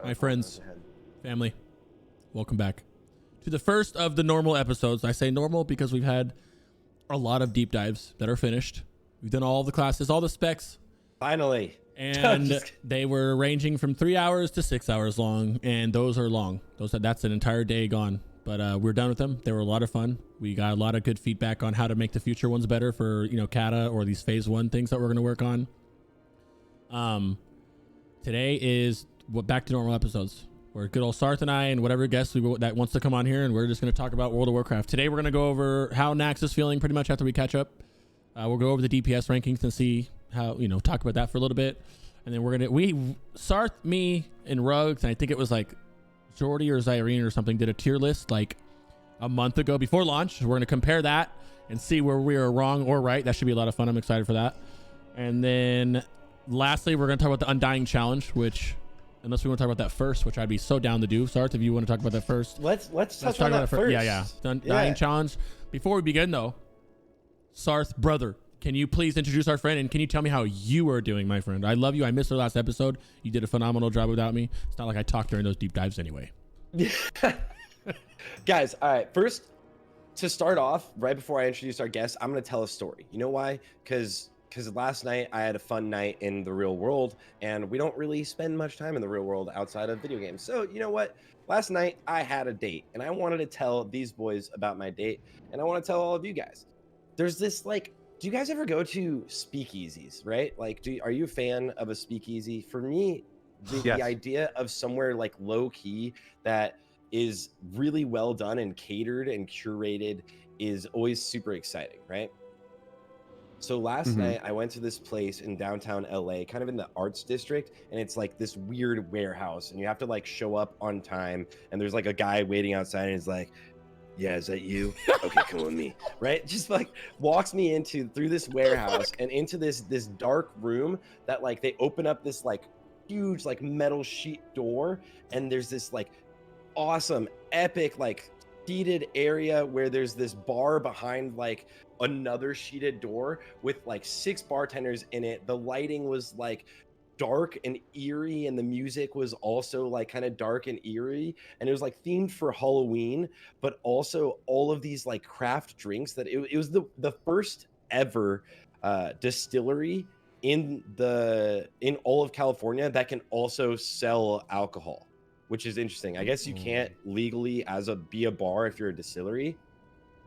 My friends, family, welcome back to the first of the normal episodes. I say normal because we've had a lot of deep dives that are finished. We've done all the classes, all the specs. Finally. And they were ranging from 3 hours to 6 hours long, and those are long. That's an entire day gone. But we're done with them. They were a lot of fun. We got a lot of good feedback on how to make the future ones better for, Kata or these phase 1 things that we're going to work on. Today is back to normal episodes where good old Sarthe and I and whatever guest that wants to come on here, and we're just going to talk about World of Warcraft. Today we're going to go over how Nax is feeling pretty much after we catch up. We'll go over the DPS rankings and see how, talk about that for a little bit. And then Sarthe, me, and Rugs, and I think it was like Jordy or Zyrene or something, did a tier list like a month ago before launch. We're going to compare that and see where we are wrong or right. That should be a lot of fun. I'm excited for that. And then lastly, we're going to talk about the Undying challenge, which, unless we want to talk about that first, which I'd be so down to do. Sarthe, if you want to talk about that first. Let's talk about that first. Yeah. The Undying challenge. Before we begin though, Sarthe, brother, can you please introduce our friend, and can you tell me how you are doing, my friend? I love you. I missed our last episode. You did a phenomenal job without me. It's not like I talked during those deep dives anyway. Guys, all right. First, to start off, right before I introduce our guest, I'm going to tell a story. You know why? Because last night I had a fun night in the real world, and we don't really spend much time in the real world outside of video games. So you know what? Last night I had a date, and I wanted to tell these boys about my date, and I want to tell all of you guys. There's this do you guys ever go to speakeasies, right? Are you a fan of a speakeasy? For me, the idea of somewhere like low key that is really well done and catered and curated is always super exciting, right? So last night I went to this place in downtown LA, kind of in the arts district, and it's like this weird warehouse, and you have to show up on time, and there's like a guy waiting outside, and he's like, yeah, is that you? Okay, come with me, right? Just walks me through this warehouse and into this dark room that they open up this huge metal sheet door, and there's this awesome epic seated area where there's this bar behind another sheeted door with 6 bartenders in it. The lighting was dark and eerie, and the music was also kind of dark and eerie, and it was themed for Halloween, but also all of these craft drinks that it was the first ever distillery in all of California that can also sell alcohol, which is interesting. I guess you can't legally be a bar if you're a distillery.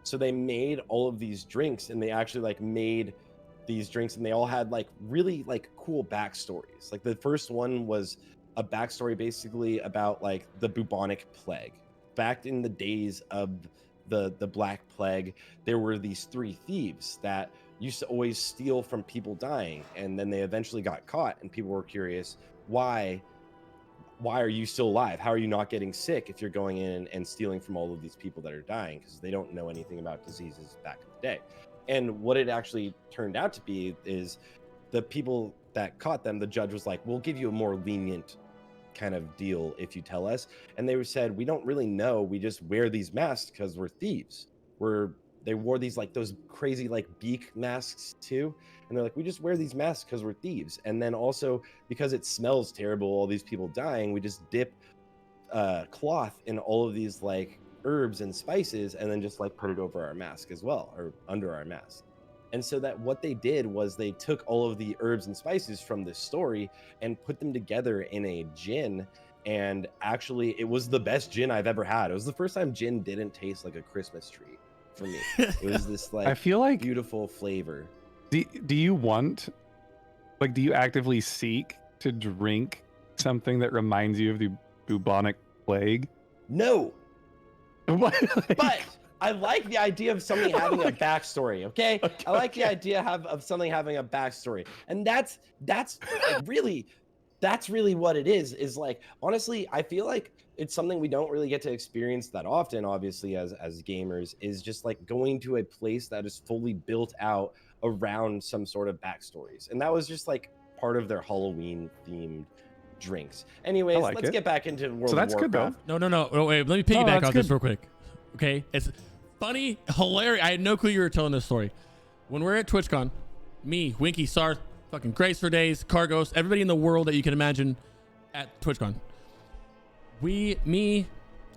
So they made all of these drinks, and they actually made these drinks, and they all had really cool backstories. The first one was a backstory basically about the bubonic plague. Back in the days of the Black Plague, there were these 3 thieves that used to always steal from people dying, and then they eventually got caught, and people were curious, why are you still alive? How are you not getting sick if you're going in and stealing from all of these people that are dying? Because they don't know anything about diseases back in the day. And what it actually turned out to be is the people that caught them, the judge was like, we'll give you a more lenient kind of deal if you tell us. And they said, we don't really know. We just wear these masks because we're thieves. They wore these those crazy beak masks too. And they're like, we just wear these masks because we're thieves. And then also because it smells terrible, all these people dying, we just dip cloth in all of these herbs and spices, and then just put it over our mask as well, or under our mask. And so that what they did was they took all of the herbs and spices from this story and put them together in a gin, and actually it was the best gin I've ever had. It was the first time gin didn't taste like a Christmas tree for me. It was this I feel beautiful flavor. Do you want do you actively seek to drink something that reminds you of the bubonic plague? No. But I like the idea of something having a backstory. Okay, I like the idea of something having a backstory, and that's really what it is. Is honestly, I feel like it's something we don't really get to experience that often. Obviously, as gamers, is just going to a place that is fully built out around some sort of backstories, and that was just part of their Halloween themed drinks. Anyways, let's get back into World of Warcraft. So that's good though. No. Oh, wait, let me piggyback on this real quick. Okay, it's funny, hilarious. I had no clue you were telling this story. When we're at TwitchCon, me, Winky, Sarthe, fucking Grace for Days, Cargos, everybody in the world that you can imagine at TwitchCon.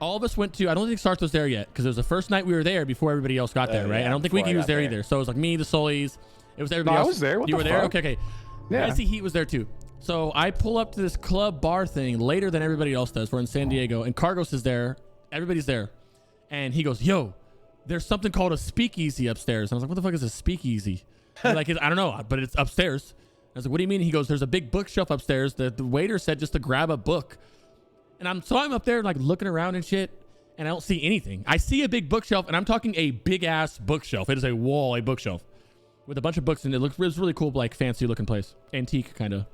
all of us went to, I don't think Sarthe was there yet because it was the first night we were there before everybody else got there, right? Yeah, I don't think Winky was there either. So it was like me, the Sullies. It was everybody else. I was there. What you the were there? fuck? Okay. Yeah. Icy Heat was there too. So I pull up to this club bar thing later than everybody else does. We're in San Diego and Cargos is there. Everybody's there. And he goes, yo, there's something called a speakeasy upstairs. And I was like, what the fuck is a speakeasy? Like, I don't know, but it's upstairs. I was like, what do you mean? He goes, there's a big bookshelf upstairs. The waiter said just to grab a book. And I'm up there like looking around and shit. And I don't see anything. I see a big bookshelf, and I'm talking a big ass bookshelf. It is a bookshelf with a bunch of books, and it was really cool, like fancy looking place, antique kind of.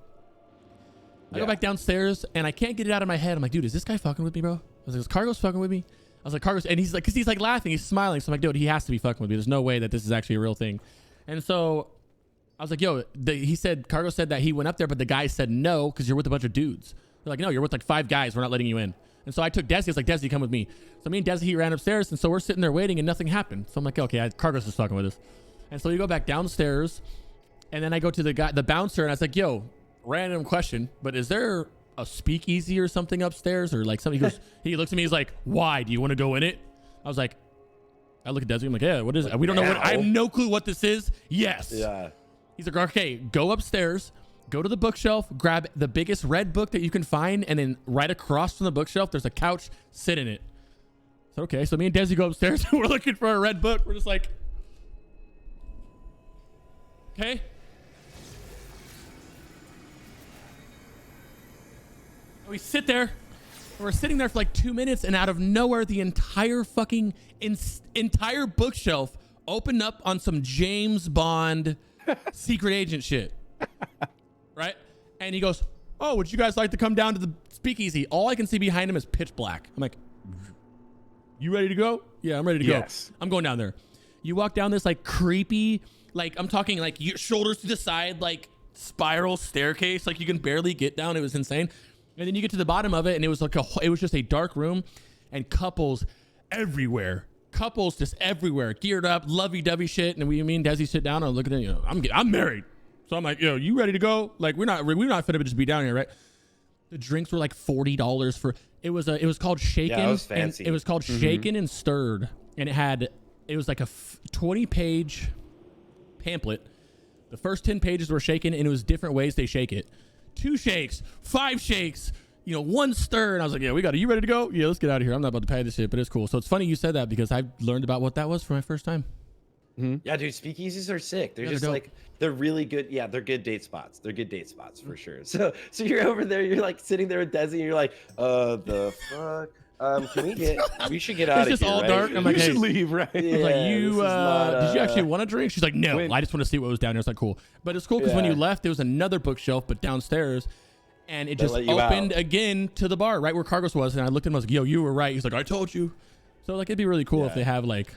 I go back downstairs, and I can't get it out of my head. I'm like, dude, is this guy fucking with me, bro? I was like, is Cargos fucking with me? I was like, Cargos, and he's like, cause he's like laughing, he's smiling. So I'm like, dude, he has to be fucking with me. There's no way that this is actually a real thing. And so I was like, yo, Cargos said that he went up there, but the guy said no, because you're with a bunch of dudes. They're like, no, you're with like 5 guys. We're not letting you in. And so I took Desi. I was like, Desi, come with me. So me and Desi ran upstairs, and so we're sitting there waiting, and nothing happened. So I'm like, okay, Cargos is fucking with us. And so we go back downstairs, and then I go to the bouncer, and I was like, yo, random question, but is there a speakeasy or something upstairs, or like something? He goes, he looks at me, he's like, why? Do you want to go in it? I was like, I look at Desi, I'm like, yeah, what is it? We don't know what. I have no clue what this is. Yes. Yeah. He's like, okay, go upstairs. Go to the bookshelf, grab the biggest red book that you can find, and then right across from the bookshelf, there's a couch. Sit in it. So, okay, so me and Desi go upstairs, and we're looking for a red book. We're just like, okay. And we sit there. And we're sitting there for like 2 minutes, and out of nowhere, the entire fucking entire bookshelf opened up on some James Bond secret agent shit. Right? And he goes, oh, would you guys like to come down to the speakeasy? All I can see behind him is pitch black. I'm like, you ready to go? Yeah, I'm ready to go. I'm going down there. You walk down this like creepy, like I'm talking like your shoulders to the side, like spiral staircase. Like you can barely get down. It was insane. And then you get to the bottom of it, and it was like it was just a dark room, and couples everywhere. Couples just everywhere, geared up, lovey-dovey shit. And me and Desi sit down and look at it. You know, I'm married. So I'm like, yo, you ready to go? Like, we're not finna just be down here, right? The drinks were like $40 for. It was called Shaken. Yeah, it was fancy. And it was called Shaken and Stirred, and it was like a 20-page pamphlet. The first 10 pages were shaken, and it was different ways they shake it. 2 shakes, 5 shakes, 1 stir. And I was like, yeah, you ready to go? Yeah, let's get out of here. I'm not about to pay this shit, but it's cool. So it's funny you said that because I learned about what that was for my first time. Yeah, dude, speakeasies are sick. They're just like, they're really good. Yeah, they're good date spots. They're good date spots for sure. So you're over there, you're like sitting there with Desi, and you're like, the fuck? We should get out of here. It's just all right? dark. I'm like, We hey, should leave, right? Yeah, like, did you actually want a drink? She's like, no, When- I just want to see what was down there. It's like, cool. But it's cool because when you left, there was another bookshelf, but downstairs, and it just let you opened out. again to the bar, right where Cargos was. And I looked at him, I was like, yo, you were right. He's like, I told you. So like, it'd be really cool if they have like,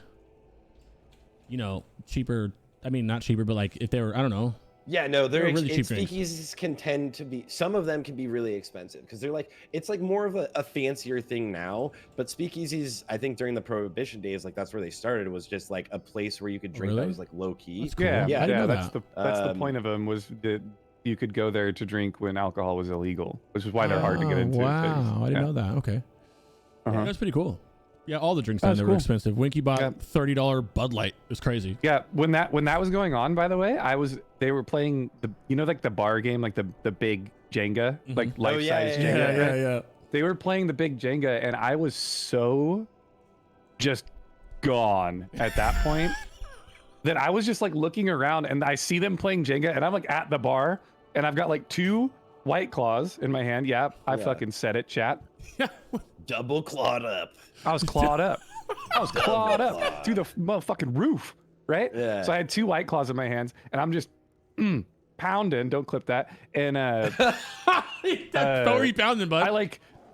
cheaper. I mean, not cheaper, but like if they were, I don't know. Yeah, no, they're really cheap drinks. speakeasies can tend to be, some of them can be really expensive because they're like, it's like more of a fancier thing now. But speakeasies, I think during the Prohibition days, like that's where they started, was just like a place where you could drink that was like low key. That's cool. Yeah, I didn't know that's that. that's the point of them, was that you could go there to drink when alcohol was illegal, which is why they're hard to get into. Wow, I didn't know that. Okay. Yeah, that's pretty cool. Yeah, all the drinks down there were expensive. Winky bought $30 Bud Light. It was crazy. Yeah, when that was going on, by the way, they were playing the like the bar game, like the big Jenga, like life-size Jenga. Yeah. They were playing the big Jenga, and I was so just gone at that point that I was just like looking around, and I see them playing Jenga, and I'm like at the bar, and I've got like 2 White Claws in my hand. Yeah, I fucking said it, chat. Double clawed up. I was clawed up. I was clawed up through the motherfucking roof, right? Yeah. So I had 2 White Claws in my hands, and I'm just pounding. Don't clip that. And What were you pounding, bud?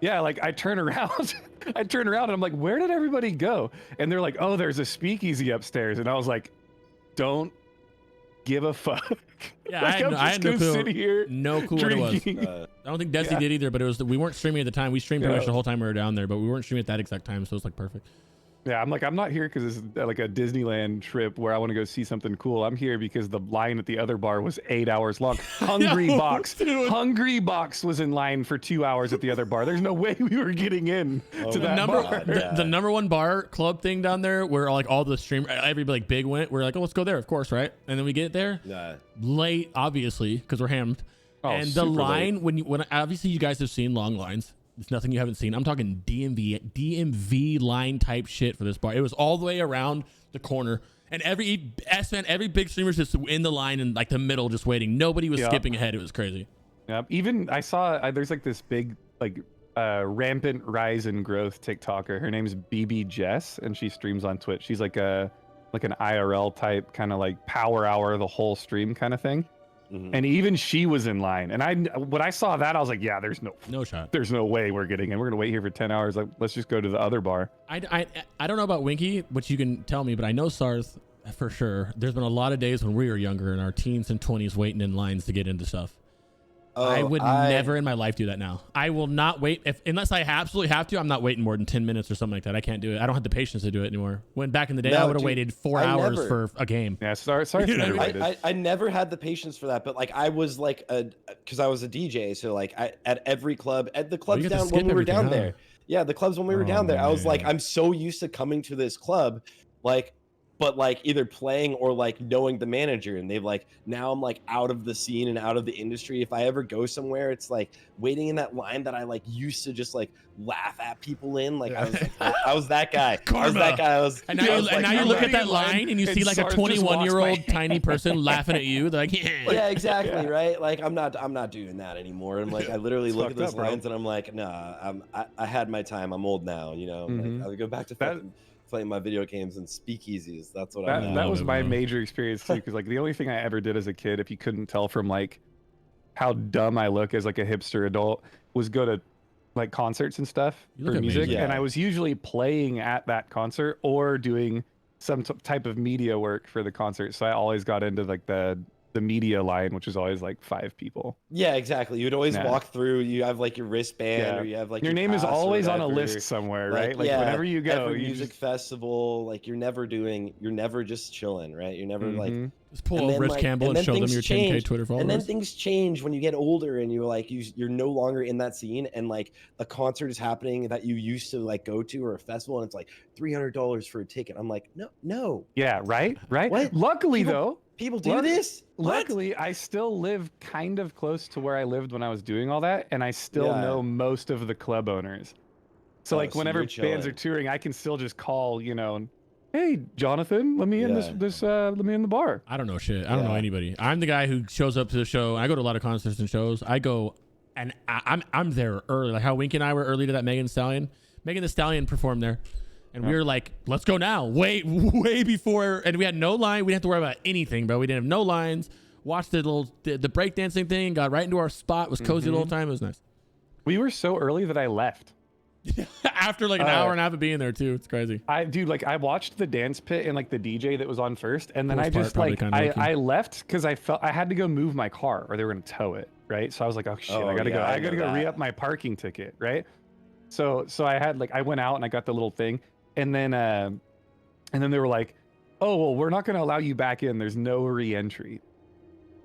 I turn around. I turn around, and I'm like, where did everybody go? And they're like, oh, there's a speakeasy upstairs. And I was like, don't give a fuck. Yeah, Like, I had no clue. Sit here No clue what it was. drinking. I don't think Desi did either, but we weren't streaming at the time. We streamed pretty much the whole time we were down there, but we weren't streaming at that exact time, so it was like perfect. Yeah, I'm like, I'm not here because this is like a Disneyland trip where I want to go see something cool. I'm here because the line at the other bar was 8 hours long. Hungry Yo, Box. dude. Hungry Box was in line for 2 hours at the other bar. There's no way we were getting in to The that number, bar. the number one bar club thing down there, where like all the stream, every like big went. We're like, oh, let's go there, of course, right? And then we get there late, obviously, because we're hammed. Oh, and the super line when obviously you guys have seen long lines. It's nothing you haven't seen. I'm talking DMV line type shit for this bar. It was all the way around the corner, and every big streamer's just in the line in like the middle, just waiting. Nobody was skipping ahead. It was crazy. Yeah, even I saw there's like this big like rampant rise and growth TikToker. Her name's BB Jess, and she streams on Twitch. She's like an IRL type kind of like power hour the whole stream kind of thing. And even she was in line. And when I saw that, I was like, yeah, there's no shot. There's no way we're getting in. We're gonna wait here for 10 hours. Like, let's just go to the other bar. I don't know about Winky, which you can tell me, but I know Sarthe for sure. There's been a lot of days when we were younger in our teens and 20s waiting in lines to get into stuff. I would never in my life do that now. I will not wait unless I absolutely have to. I'm not waiting more than 10 minutes or something like that. I can't do it. I don't have the patience to do it anymore. When back in the day, I would have waited 4 hours for a game. Yeah, sorry. You know what I mean? I never had the patience for that, but like I was like because I was a DJ, so like at every club, at the clubs down when we were down there. Yeah, the clubs when we were down there, I was like, I'm so used to coming to this club, like. But like either playing or like knowing the manager, and they've like now I'm like out of the scene and out of the industry. If I ever go somewhere, it's like waiting in that line that I like used to just like laugh at people in. Like I was that guy. Karma. I was that guy. And now you look at that line and you see like a 21-year-old tiny person laughing at you. They're like, yeah, exactly, right. Like I'm not doing that anymore. And like I literally look at those lines and I'm like, nah, I had my time. I'm old now. You know, like, I'll go back to playing my video games and speakeasies. That's what that was my major experience too, because like the only thing I ever did as a kid, if you couldn't tell from like how dumb I look as like a hipster adult, was go to like concerts and stuff for music. And I was usually playing at that concert or doing some type of media work for the concert. So I always got into like the media line, which is always like 5 people. Yeah, exactly. You'd always walk through. You have like your wristband, or you have like your name is always on a list somewhere, right? Like whenever you go, every music festival, like you're never just chilling, right? You're never like just pull over Rich Campbell and show them your 10K Twitter followers. And then things change when you get older and you're like you're no longer in that scene, and like a concert is happening that you used to like go to, or a festival, and it's like $300 for a ticket. I'm like, no. Yeah, right. What? Luckily though. People do this? Luckily, I still live kind of close to where I lived when I was doing all that, and I still know most of the club owners. So like whenever bands are touring, I can still just call, hey, Jonathan, let me in let me in the bar. I don't know shit. I don't know anybody. I'm the guy who shows up to the show. I go to a lot of concerts and shows. I go and I'm there early. Like how Winky and I were early to that Megan Thee Stallion. Megan Thee Stallion performed there. And we were like, let's go now. Way before. And we had no line. We didn't have to worry about anything, bro. We didn't have no lines. Watched the breakdancing thing. Got right into our spot. Was cozy the whole time. It was nice. We were so early that I left. After like an hour and a half of being there too. It's crazy. I watched the dance pit and like the DJ that was on first. And then I just like, I left because I felt I had to go move my car or they were going to tow it. Right. So I was like, oh shit, I got to go re-up my parking ticket. Right. So I had like, I went out and I got the little thing. And then they were like, oh, well, we're not going to allow you back in. There's no re-entry.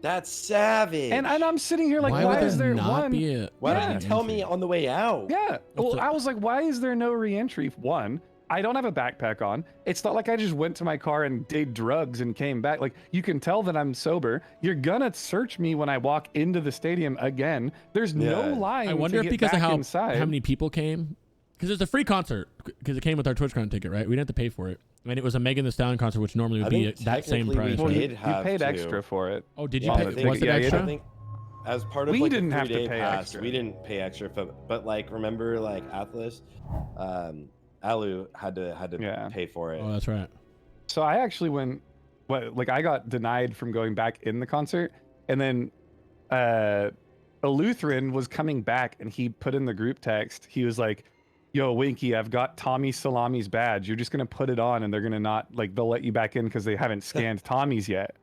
That's savage. And I'm sitting here like, why is there one? Why didn't you tell me on the way out? Yeah. Well, I was like, why is there no re-entry? One, I don't have a backpack on. It's not like I just went to my car and did drugs and came back. Like, you can tell that I'm sober. You're going to search me when I walk into the stadium again. There's no line. I wonder if because of how many people came. Because it's a free concert, because it came with our TwitchCon ticket, right? We didn't have to pay for it. I mean, it was a Megan Thee Stallion concert, which normally would be that same price. Well, you paid extra for it. Oh, did you pay? Was it extra? I think as part of we like didn't the have to pay pass, extra. we didn't pay extra, but like remember like Atlas, Alu had to pay for it. Oh, that's right. So I actually I got denied from going back in the concert, and then a Lutheran was coming back, and he put in the group text. He was like, yo, Winky, I've got Tommy Salami's badge. You're just going to put it on and they're going to not, like, they'll let you back in because they haven't scanned Tommy's yet.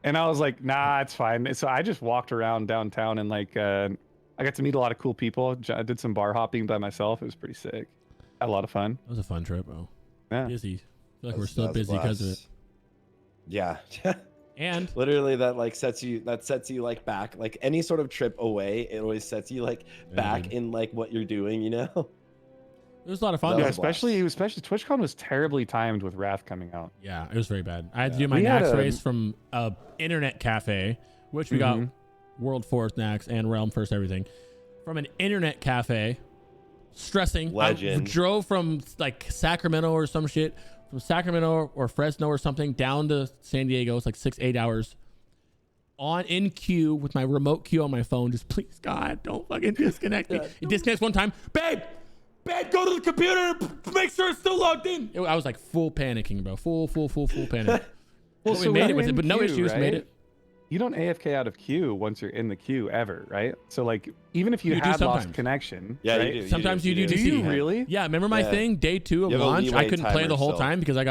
And I was like, nah, it's fine. So I just walked around downtown and, like, I got to meet a lot of cool people. I did some bar hopping by myself. It was pretty sick. Had a lot of fun. That was a fun trip, bro. Yeah. busy. I feel like we're still busy because of it. Yeah. And Literally that like sets you like back, like any sort of trip away, it always sets you like back dude. in like what you're doing, you know? It was a lot of fun. That Yeah, was a blast. especially TwitchCon was terribly timed with Wrath coming out. Yeah, it was very bad. I had to do Yeah. my We had Nax a- race from a internet cafe, which we got World Fourth Nax and Realm First everything from an internet cafe. Stressing. Legend. I drove from like Sacramento or some shit, from Sacramento or Fresno or something down to San Diego. It's like 6-8 hours in queue with my remote queue on my phone. Just please, God, don't fucking disconnect me. It disconnects one time. Babe, go to the computer and make sure it's still logged in. I was like full panicking, bro. Full panic. Well, we made it with it, but no issues. Right? Made it. You don't AFK out of queue once you're in the queue ever, right? So like, even if you You do had lost sometimes. connection, Yeah, right? you do. Sometimes you do. Do you really? Yeah, remember my Yeah. thing? Day 2 of You have a launch, I leeway couldn't play the timer whole still. time because I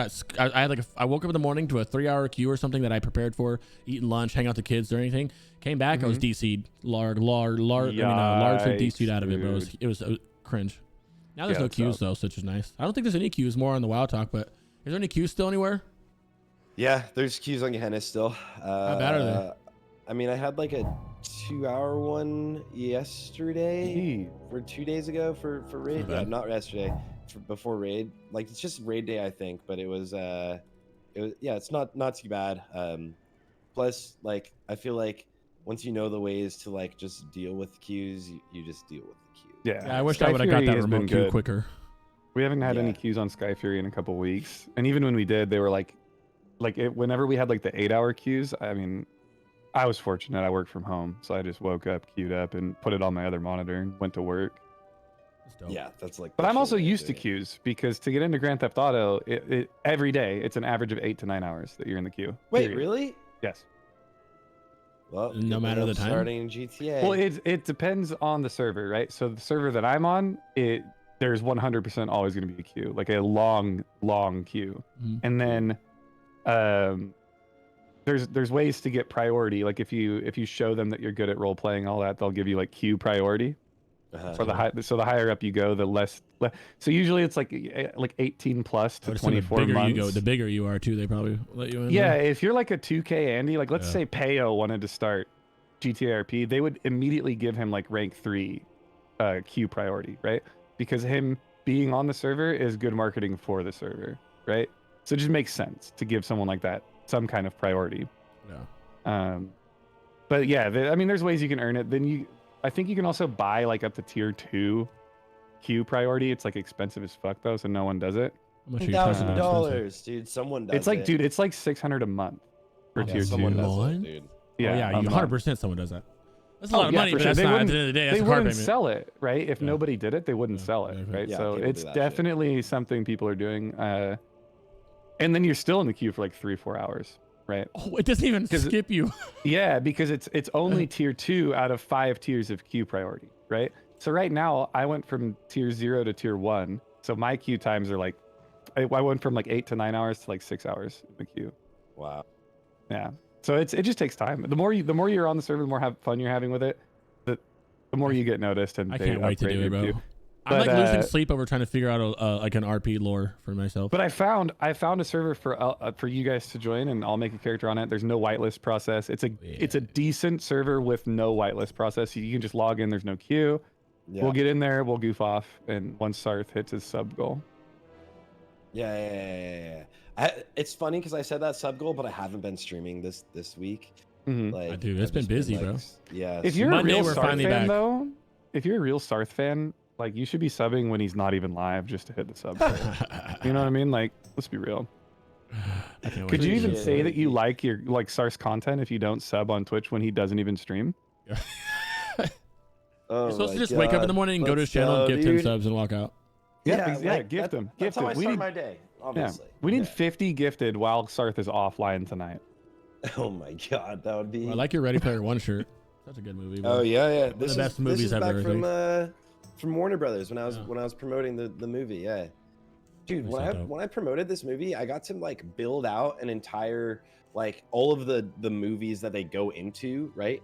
had like I woke up in the morning to a 3-hour queue or something that I prepared for, eating lunch, hang out with the kids or anything. Came back, I was DC'd, largely DC'd out of it, bro. It was cringe. Now there's Yeah, no it's queues up. though, which is nice. I don't think there's any queues more on the WoW Talk, but is there any queues still anywhere? Yeah, there's queues on Gehenna still. How bad are they? I mean, I had like a 2-hour one yesterday or 2 days ago for raid. bad. Yeah, not yesterday, before raid. Like it's just raid day, I think. But it was it's not too bad. Plus, like I feel like once you know the ways to like just deal with queues, you just deal with the queue. Yeah, I wish I Sky would have got Fury that has been remote queue good. quicker. We haven't had any Yeah. queues on Sky Fury in a couple weeks, and even when we did, they were whenever we had like the 8-hour queues. I mean, I was fortunate. I worked from home, so I just woke up, queued up, and put it on my other monitor and went to work. That's dope. Yeah, that's like. But the I'm also chill way used to do it. queues because to get into Grand Theft Auto, every day it's an average of 8 to 9 hours that you're in the queue. Wait, period. really? Yes. Well, No good matter thing the I'm time? Starting GTA. Well, it depends on the server, right? So the server that I'm on, there's 100% always going to be a queue, like a long queue. Mhm. And then there's ways to get priority. Like if you show them that you're good at role playing, all that, they'll give you like queue priority. Uh-huh. So the higher up you go, the less. So usually it's like 18 plus I to would assume 24 the bigger months. you go, the bigger you are too. They probably let you in. Yeah, there. if you're like a 2K Andy, like let's Yeah. say Payo wanted to start GTRP, they would immediately give him like rank 3 queue priority, right? Because him being on the server is good marketing for the server, right? So it just makes sense to give someone like that some kind of priority. Yeah. But yeah, I mean, there's ways you can earn it. Then I think you can also buy like up to tier 2 queue priority. It's like expensive as fuck though, so no one does it. How much are you talking about? $1,000, dude. Someone does It's like, it. dude, it's like 600 a month for Oh, tier 2. Someone does Month? it, dude. Yeah, Yeah, you a month. 100% someone does that. That's a lot of yeah, money, for but sure. that's They not, at wouldn't- the end of the day, that's They a car wouldn't payment. sell it, right? If Yeah. nobody did it, they wouldn't Yeah, sell it, exactly. right? Yeah, So people it's do that shit. definitely something people are doing. And then you're still in the queue for like 3-4 hours, right? Oh, it doesn't even 'Cause- skip you. Yeah, because it's only tier 2 out of 5 tiers of queue priority, right? So right now I went from tier 0 to tier 1. So my queue times are like, I went from like 8 to 9 hours to like 6 hours in the queue. Wow. Yeah. So it just takes time. The more you're on the server, the more fun you're having with it, the more you get noticed. And I they can't wait to upgrade do it, your bro. queue. I'm like But, losing sleep over trying to figure out like an RP lore for myself. But I found a server for you guys to join, and I'll make a character on it. There's no whitelist process. It's a decent server with no whitelist process. You can just log in. There's no queue. Yeah. We'll get in there. We'll goof off, and once Sarthe hits his sub goal. Yeah. It's funny because I said that sub goal, but I haven't been streaming this week. Mhm. Like, Dude, it's I've been just busy, like, bro. Yeah. If you're Monday, a real we're Sarthe finally fan, back. though, if you're a real Sarthe fan, like you should be subbing when he's not even live just to hit the sub goal. You know what I mean? Like, let's be real. I can't wait Could to you do even it. Yeah. say that you like Sarth's content if you don't sub on Twitch when he doesn't even stream? Oh You're supposed my to just wake up in the God. morning, go to his Let's channel, go, give 10 dude. subs, and walk out. Gift that's him. That's how I We start need, my day, yeah, obviously. we need Yeah. 50 gifted while Sarthe is offline tonight. Oh my God, that would be. I like your Ready Player One shirt. Such a good movie. Bro. Oh yeah. of the best movies this is ever, back I from Warner Brothers when I Yeah. was promoting the movie. Yeah. Dude, That's so dope. when I promoted this movie, I got to like build out an entire like all of the movies that they go into, right?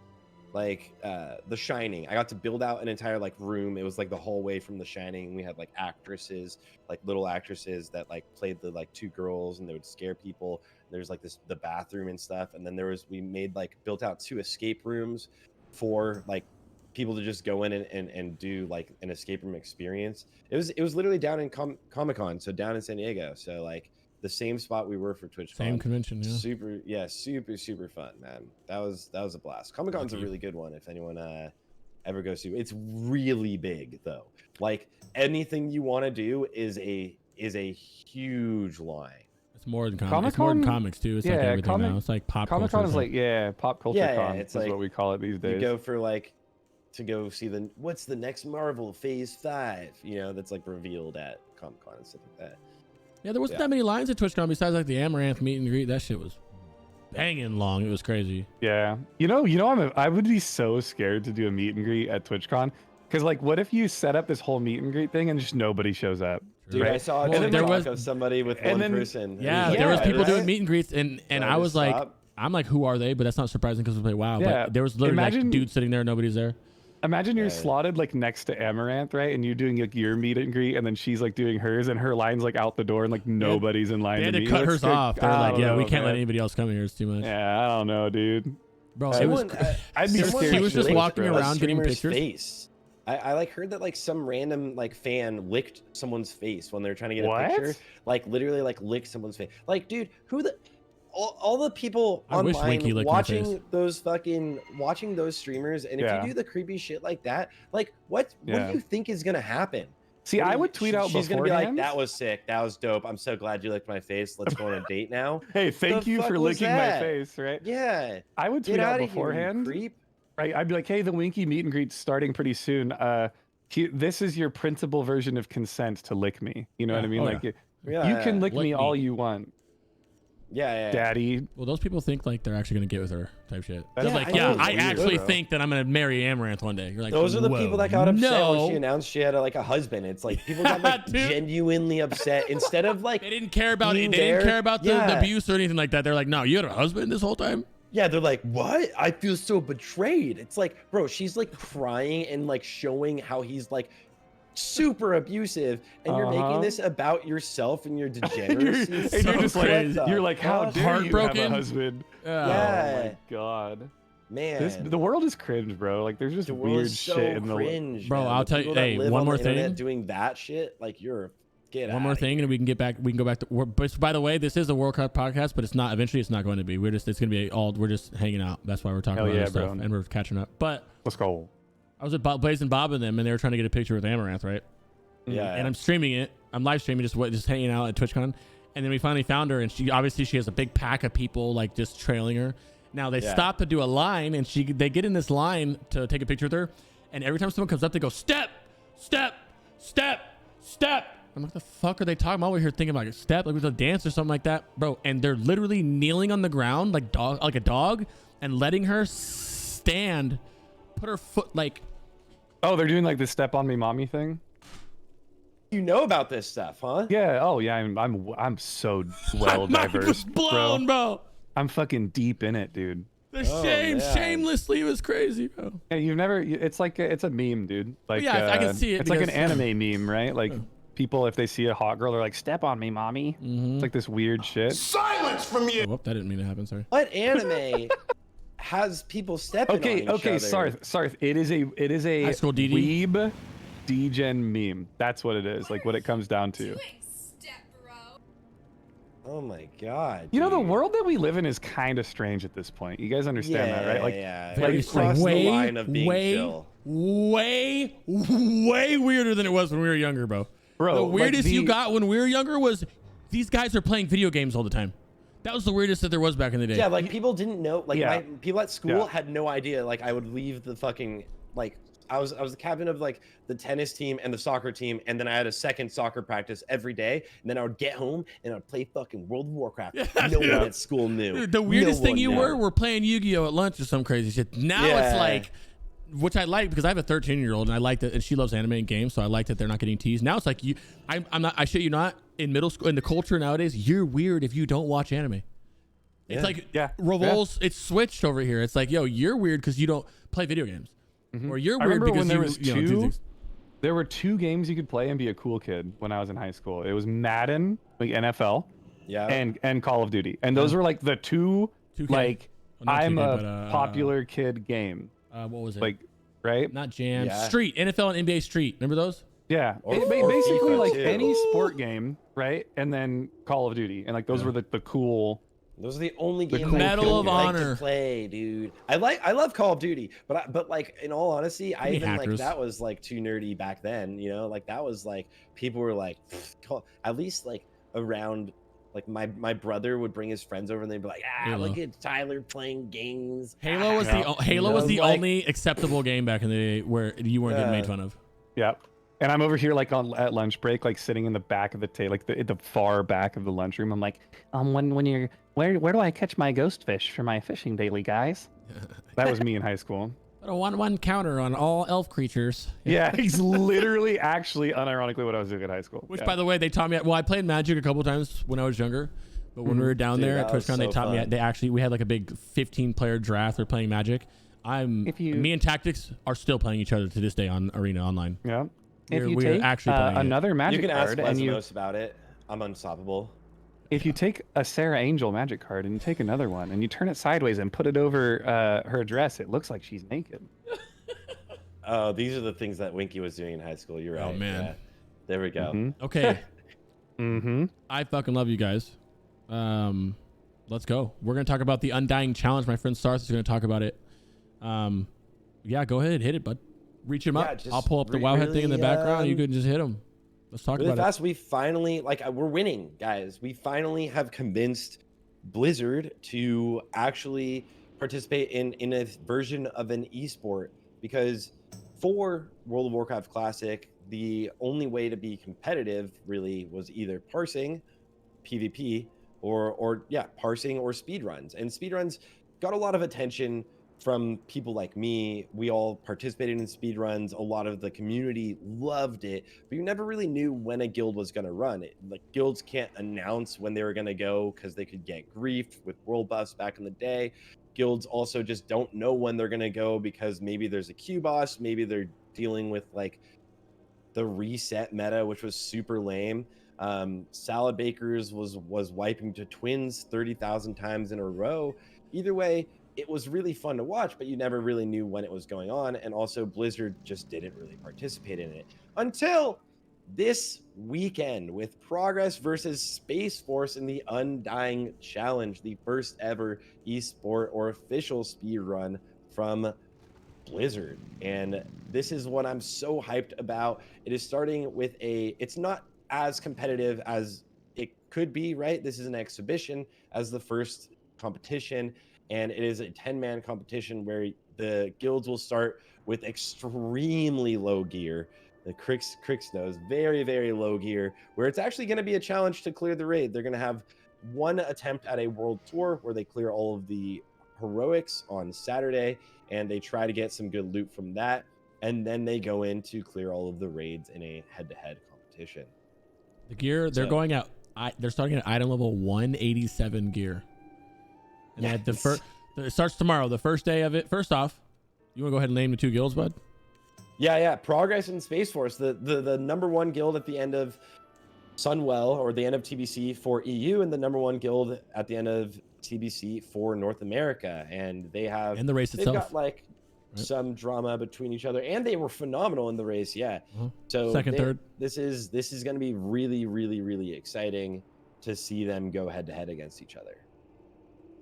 The Shining. I got to build out an entire like room. It was like the hallway from The Shining. We had like actresses, like little actresses that like played the like two girls, and they would scare people. There's like the bathroom and stuff, and then we made like built out 2 escape rooms for like people to just go in and do like an escape room experience. It was literally down in Comic-Con, so down in San Diego. So like the same spot we were for TwitchCon. Same convention, yeah. Super fun, man. That was a blast. Comic-Con's a really good one if anyone ever goes to. It's really big though. Like anything you want to do is a huge line. It's more than comics. It's more than comics too. It's like everything now. It's like pop culture. Comic-Con is like pop culture con. It's is like what we call it these days. You go for like to go see what's the next Marvel Phase 5, that's like revealed at Comic-Con and stuff like that. Yeah, there wasn't that many lines at TwitchCon besides like the Amaranth meet and greet. That shit was banging long. It was crazy. Yeah. I would be so scared to do a meet and greet at TwitchCon. Because like, what if you set up this whole meet and greet thing and just nobody shows up? Dude, right? I saw a TikTok of somebody with one person. Yeah, there was people doing meet and greets, and I was like, I'm like, who are they? But that's not surprising because we play WoW. Yeah. But there was literally like dudes sitting there, nobody's there. Imagine you're slotted like next to Amaranth, right? And you're doing like your meet and greet, and then she's like doing hers, and her line's like out the door, and like nobody's in line. They had to to cut hers off. They're like, yeah, we can't let man. anybody else come here. It's too much. Yeah, I don't know, dude. Bro, it was. I'd be scared. He was just walking around getting pictures. Face. I like heard that like some random like fan licked someone's face when they're trying to get a picture. Like literally like licked someone's face. Like, dude, who the all the people online watching those streamers, and if you do the creepy shit like that, like what do you think is gonna happen? See, I would tweet out she's gonna be like, that was sick, that was dope, I'm so glad you licked my face, let's go on a date now. Hey, thank you for licking my face, right? Yeah, I would tweet out beforehand, creep. Right? I'd be like, hey, the Winky meet and greet's starting pretty soon. This is your principal version of consent to lick me. You know what I mean? Like, you can lick me all you want. Yeah, daddy. Well, those people think like they're actually gonna get with her type shit. They're like, I actually think that I'm gonna marry Amaranth one day. You're like, those are the people that got upset when she announced she had a husband. It's like people got like genuinely upset instead of like they didn't care about it. They didn't care about the abuse or anything like that. They're like, no, you had a husband this whole time. Yeah, they're like, what? I feel so betrayed. It's like, bro, she's like crying and like showing how he's like super abusive, and you're making this about yourself and your degeneracy. You're just like, you're like, how dare you have a husband? Yeah. Oh my god, man, the world is cringe, bro. Like, there's just weird shit in the cringe, bro. I'll tell you, hey, one more thing. Doing that shit, like one more thing, and we can get back. We can go back to. But by the way, this is a World Cup podcast, but it's not. Eventually, it's not going to be. It's going to be all. We're just hanging out. That's why we're talking about this stuff, and we're catching up. But let's go. I was at Blazing Bob and them, and they were trying to get a picture with Amaranth, right? Yeah. And I'm streaming it. I'm live streaming, just hanging out at TwitchCon, and then we finally found her, and she has a big pack of people like just trailing her. Now they stop to do a line, and they get in this line to take a picture with her, and every time someone comes up, they go step, step, step, step. I'm like, the fuck are they talking about? We're here thinking about a step, like with a dance or something like that, bro. And they're literally kneeling on the ground like a dog, and letting her stand, put her foot like. Oh, they're doing like the step on me, mommy thing. You know about this stuff, huh? Yeah. Oh, yeah. I'm so well My mind diverse, was blown, bro. I'm fucking deep in it, dude. The shamelessly was crazy, bro. Yeah, you've never. It's like it's a meme, dude. Like, I can see it. It's like an anime meme, right? Like people, if they see a hot girl, they're like, "Step on me, mommy." It's like this weird shit. Silence from you. Oh, whoop, that didn't mean to happen. Sorry. What anime has people stepping on each other? Okay, Sarthe. It is a High school DD? weeb degen meme. That's what it is. Like what it comes down to. Oh my god. You know, the world that we live in is kind of strange at this point. You guys understand that, right? Like, way weirder than it was when we were younger, bro. The weirdest you got when we were younger was these guys are playing video games all the time. That was the weirdest that there was back in the day. Yeah, like people didn't know. Like people at school had no idea. Like I would leave the fucking I was the captain of like the tennis team and the soccer team, and then I had a second soccer practice every day. And then I would get home and I'd play fucking World of Warcraft. No one at school knew. Dude, the weirdest thing you were playing Yu-Gi-Oh at lunch or some crazy shit. Now it's like, which I like because I have a 13-year-old and I like that, and she loves anime and games, so I like that they're not getting teased. Now it's like I'm not. I shit you not. In middle school, in the culture nowadays, you're weird if you don't watch anime. It's like Yeah. roles. It's switched over here. It's like, yo, you're weird because you don't play video games, or you're I weird remember because when there you, was you know, do two. things. There were 2 games you could play and be a cool kid when I was in high school. It was Madden, like NFL, Yeah. and Call of Duty. And those were like the 2 2K. like Well, not I'm 2K, a but, popular kid game. What was it? Like, right? Not Jam. Yeah. Street. NFL and NBA Street. Remember those? Yeah. Or Basically FIFA like too. any sport game, right? And then Call of Duty. And like those were the cool. Those are the only The games cool I Medal of like Honor. to play, dude. I love Call of Duty, but like in all honesty, I even like hackers. that was like too nerdy back then. You know, like that was like people were like, at least like around. Like my brother would bring his friends over and they'd be like, Halo. look at Tyler playing games. Halo was Yeah. Halo was the Like- only acceptable game back in the day where you weren't getting made fun of. Yep. And I'm over here like at lunch break, like sitting in the back of the table, like the far back of the lunchroom. I'm like, when you're where do I catch my ghost fish for my fishing daily, guys? That was me in high school. But a 1/1 counter on all elf creatures. Yeah, he's literally actually unironically what I was doing in high school. Which, Yeah. by the way, they taught me. Well, I played Magic a couple times when I was younger, but when we were down Dude, there at that was TwitchCon, they so taught me. fun. We had like a big 15-player draft. They're playing Magic. Me and Tactics are still playing each other to this day on Arena Online. Yeah. If you We're take actually playing it. another magic You can ask card and you Lesmos about it. I'm unstoppable. if you take a Sarah Angel magic card and you take another one and you turn it sideways and put it over her dress, it looks like she's naked. Oh, these are the things that Winky was doing in high school. You're right. Oh, man. Yeah. There we go. Okay, Mm-hmm. I fucking love you guys. Let's go. We're gonna talk about the Undying challenge. My friend Sarthe is gonna talk about it. Yeah, go ahead, hit it, bud. Reach him Yeah, up. just I'll pull up the Wowhead thing in the really, background. You can just hit him. Let's talk Really about fast, we finally we're winning, guys. We finally have convinced Blizzard to actually participate in a version of an esport, because for World of Warcraft Classic, the only way to be competitive really was either parsing, PvP, or parsing or speedruns. And speedruns got a lot of attention from people like me. We all participated in speedruns. A lot of the community loved it, but you never really knew when a guild was going to run it. Like, guilds can't announce when they were going to go because they could get griefed with world buffs back in the day. Guilds also just don't know when they're going to go because maybe there's a queue boss, maybe they're dealing with like the reset meta, which was super lame. Salad Bakers was wiping to twins 30,000 times in a row. Either way, it was really fun to watch, but you never really knew when it was going on. And also Blizzard just didn't really participate in it until this weekend with Progress versus Space Force in the Undying Challenge, the first ever esport or official speed run from Blizzard. And this is what I'm so hyped about. It is starting with it's not as competitive as it could be, right? This is an exhibition as the first competition, and it is a 10-man competition where the guilds will start with extremely low gear. The Crix knows very, very low gear, where it's actually going to be a challenge to clear the raid. They're going to have one attempt at a world tour where they clear all of the heroics on Saturday, and they try to get some good loot from that, and then they go in to clear all of the raids in a head-to-head competition. The gear, they're going out. They're starting at item level 187 gear. And Yeah, it starts tomorrow, the first day of it. First off, you want to go ahead and name the 2 guilds, bud? Yeah. Progress and Space Force, the number 1 guild at the end of Sunwell, or the end of TBC for EU, and the number 1 guild at the end of TBC for North America. And they have, And the race they've itself. got like some drama between each other, and they were phenomenal in the race. Yeah. So Second, third. This is going to be really, really, really exciting to see them go head to head against each other.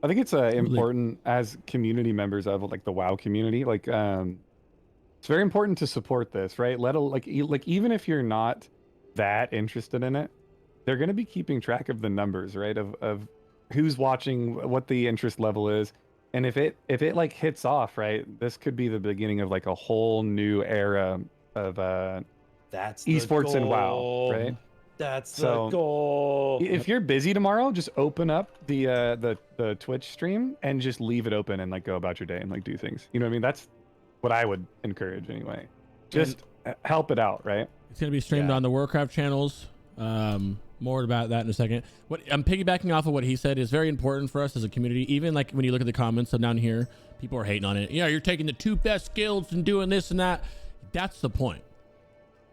I think it's important as community members of like the WoW community. Like, it's very important to support this, right? Even if you're not that interested in it, they're going to be keeping track of the numbers, right? Of who's watching, what the interest level is, and if it like hits off, right, this could be the beginning of like a whole new era of that's esports and WoW, right? That's So, the goal. If you're busy tomorrow, just open up the Twitch stream and just leave it open and like go about your day and like do things. You know what I mean? That's what I would encourage anyway. Just help it out, right? It's going to be streamed on the Warcraft channels. more about that in a second. What I'm piggybacking off of what he said is very important for us as a community. Even like when you look at the comments so down here, people are hating on it. Yeah, you're taking the 2 best guilds and doing this and that. That's the point.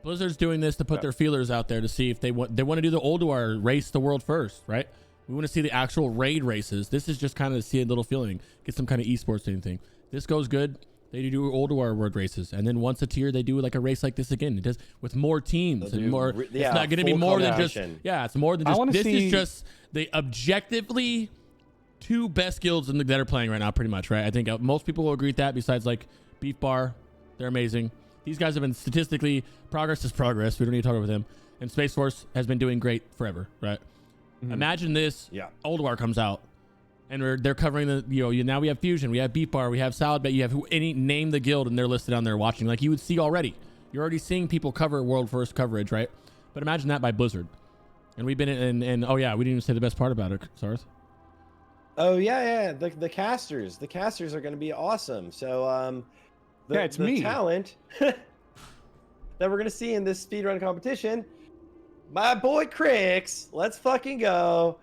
Blizzard's doing this to put their feelers out there to see if they want to do the Ulduar race the world first, right? We want to see the actual raid races. This is just kind of to see a little feeling, get some kind of esports anything. This goes good. They do Ulduar world races, and then once a tier, they do like a race like this again. It does with more teams and more. Yeah, it's not going to be more than just. competition. Yeah, it's more than just. This is just the objectively 2 best guilds that are playing right now, pretty much, right? I think most people will agree with that. Besides like Beef Bar, they're amazing. These guys have been statistically progress is progress. We don't need to talk about them. And Space Force has been doing great forever, right? Imagine this. Yeah. Ulduar comes out, and they're covering the now we have Fusion, we have Beef Bar, we have Salad Bet, you have name the guild, and they're listed on there watching. Like you would see already. You're already seeing people cover world first coverage, right? But imagine that by Blizzard. And we've been in oh yeah, we didn't even say the best part about it, Sarthe. Oh yeah. The casters. The casters are going to be awesome. So the talent that we're going to see in this speedrun competition, my boy Crix, let's fucking go.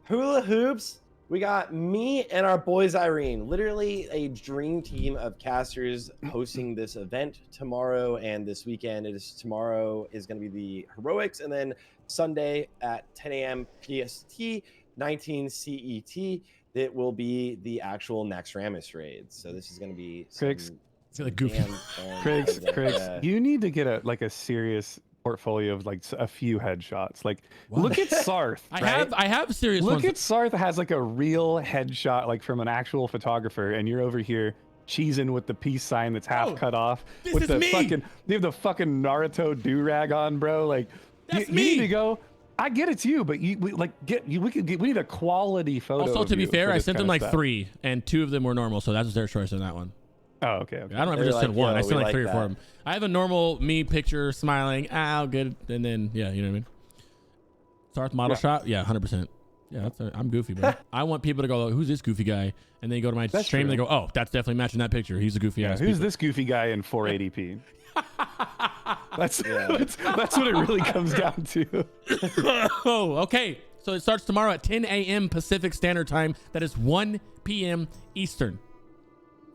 Hula hoops. We got me and our boys Irene, literally a dream team of casters hosting this event tomorrow and this weekend. Tomorrow is going to be the heroics, and then Sunday at 10 a.m. PST, 19 CET, it will be the actual Naxxramas raids. So this is going to be Crix, Crix, you need to get a serious portfolio of like a few headshots. Like look at Sarthe. I have serious look ones. at Sarthe has like a real headshot like from an actual photographer, and you're over here cheesing with the peace sign that's half cut off. This is me. You have the fucking Naruto do-rag on, bro. Like that's you me. need to go. I get it's you, but we need a quality photo. Also, of to be you fair, for I this sent kind them of like stuff. 3, and 2 of them were normal, so that was their choice on that one. Oh, okay. I don't ever just send one. I sent like 3 or 4 of them. I have a normal me picture smiling, good, and then yeah, you know what I mean. Sarthe model shot, 100%. Yeah, I'm goofy, bro. I want people to go, who's this goofy guy? And then you go to my stream and they go, oh, that's definitely matching that picture. He's a goofy ass. Who's this goofy guy in 480p? That's what it really comes down to. Oh, okay. So it starts tomorrow at 10 a.m. Pacific Standard Time. That is 1 p.m. Eastern.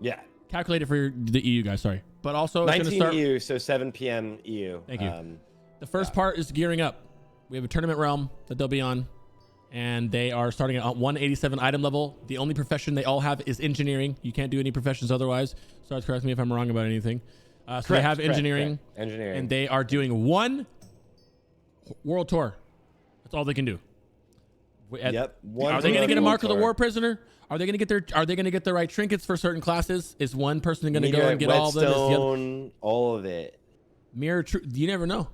Yeah. Calculated for the EU guys, sorry. But also it's 19 start... EU, so 7 p.m. EU. Thank you. The first part is gearing up. We have a tournament realm that they'll be on, and they are starting at 187 item level. The only profession they all have is engineering. You can't do any professions otherwise. Sorry, correct me if I'm wrong about anything. So they have engineering, and they are doing 1 world tour. That's all they can do. Yep. Are they going to get a mark of the war prisoner? Are they going to get the right trinkets for certain classes? Is one person going to go and get all of them? All of it. Mirror true. You never know.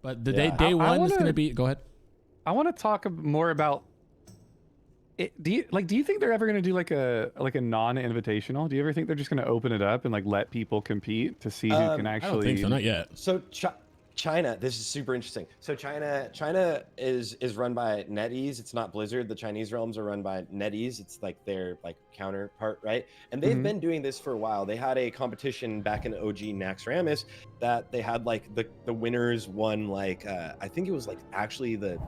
But the day one is going to be. Go ahead. I want to talk more about. Do you think they're ever going to do like a non-invitational? Do you ever think they're just going to open it up and like let people compete to see who can actually? I don't think so. Not yet. So China, this is super interesting. So China is run by NetEase. It's not Blizzard. The Chinese realms are run by NetEase. It's like their like counterpart, right? And they've been doing this for a while. They had a competition back in OG Naxxramas that they had like the winners won like I think it was like actually the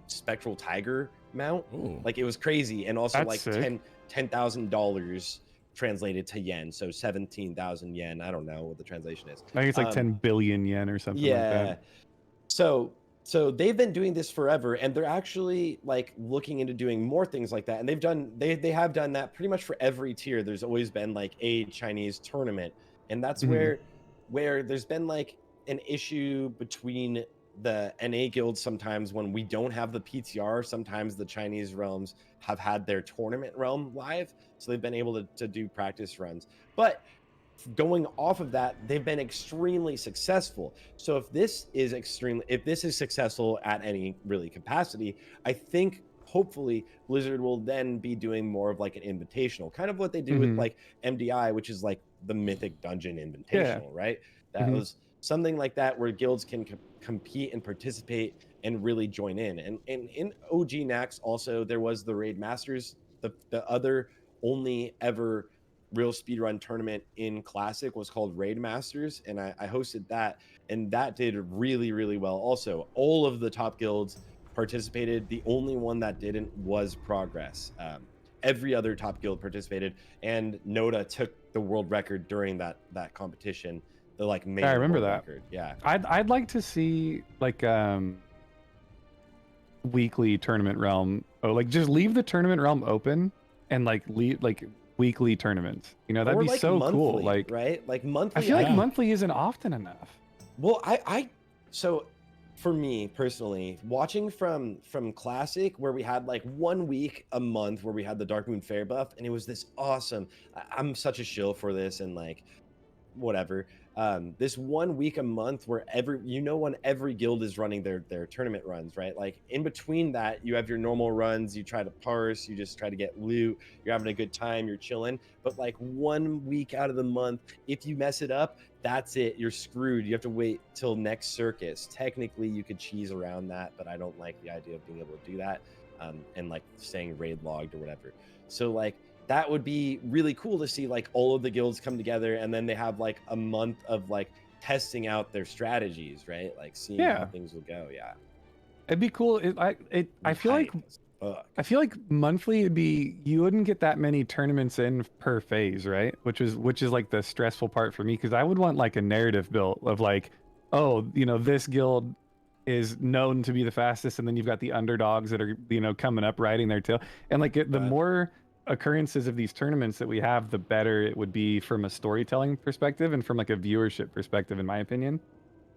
Spectral Tiger mount. Ooh. Like it was crazy, and also That's like sick. $10,000 translated to yen, so 17,000 yen. I don't know what the translation is. I think it's like 10 billion yen or something like that. So they've been doing this forever, and they're actually like looking into doing more things like that. And they have done that pretty much for every tier. There's always been like a Chinese tournament, and that's where there's been like an issue between the NA guilds. Sometimes when we don't have the PTR, sometimes the Chinese realms have had their tournament realm live, so they've been able to do practice runs. But going off of that, they've been extremely successful. So if this is successful at any really capacity, I think hopefully Blizzard will then be doing more of like an invitational, kind of what they do with like MDI, which is like the Mythic Dungeon Invitational, right? That was something like that where guilds can compete and participate and really join in. And in OG Nax also, there was the Raid Masters, the other only ever real speedrun tournament in Classic was called Raid Masters, and I hosted that, and that did really, really well. Also, all of the top guilds participated. The only one that didn't was Progress. Every other top guild participated, and Noda took the world record during that competition. The like main I remember world that. record. Yeah. I'd like to see like weekly tournament realm. Oh, like just leave the tournament realm open and like leave like weekly tournaments. You know, that'd Or be like so monthly, cool. Like right? Like monthly. I feel like Yeah. monthly isn't often enough. Well, so for me personally, watching from Classic, where we had like 1 week a month where we had the Dark Moon Fair buff, and it was this awesome. I'm such a shill for this, and like whatever. This 1 week a month where when every guild is running their tournament runs, right? Like in between that, you have your normal runs, you try to parse, you just try to get loot, you're having a good time, you're chilling. But like 1 week out of the month, if you mess it up, that's it, you're screwed. You have to wait till next circus. Technically you could cheese around that, but I don't like the idea of being able to do that, and like staying raid logged or whatever. So like that would be really cool to see, like all of the guilds come together, and then they have like a month of like testing out their strategies, right? Like seeing how things will go. Yeah, It'd be cool. I feel like monthly it'd be, you wouldn't get that many tournaments in per phase, right? Which is like the stressful part for me, because I would want like a narrative built of like, oh, you know, this guild is known to be the fastest, and then you've got the underdogs that are, you know, coming up riding their tail, and like the more occurrences of these tournaments that we have, the better it would be from a storytelling perspective and from like a viewership perspective, in my opinion.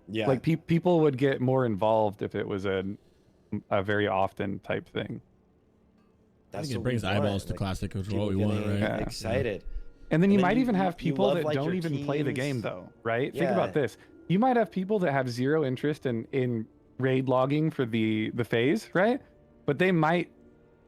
Yeah, like people would get more involved if it was a very often type thing. I think it brings eyeballs to Classic, which is what we want, right? Yeah. Excited. And then you might even have people that don't even play the game, though, right? Think about this. You might have people that have zero interest in raid logging for the phase, right? But they might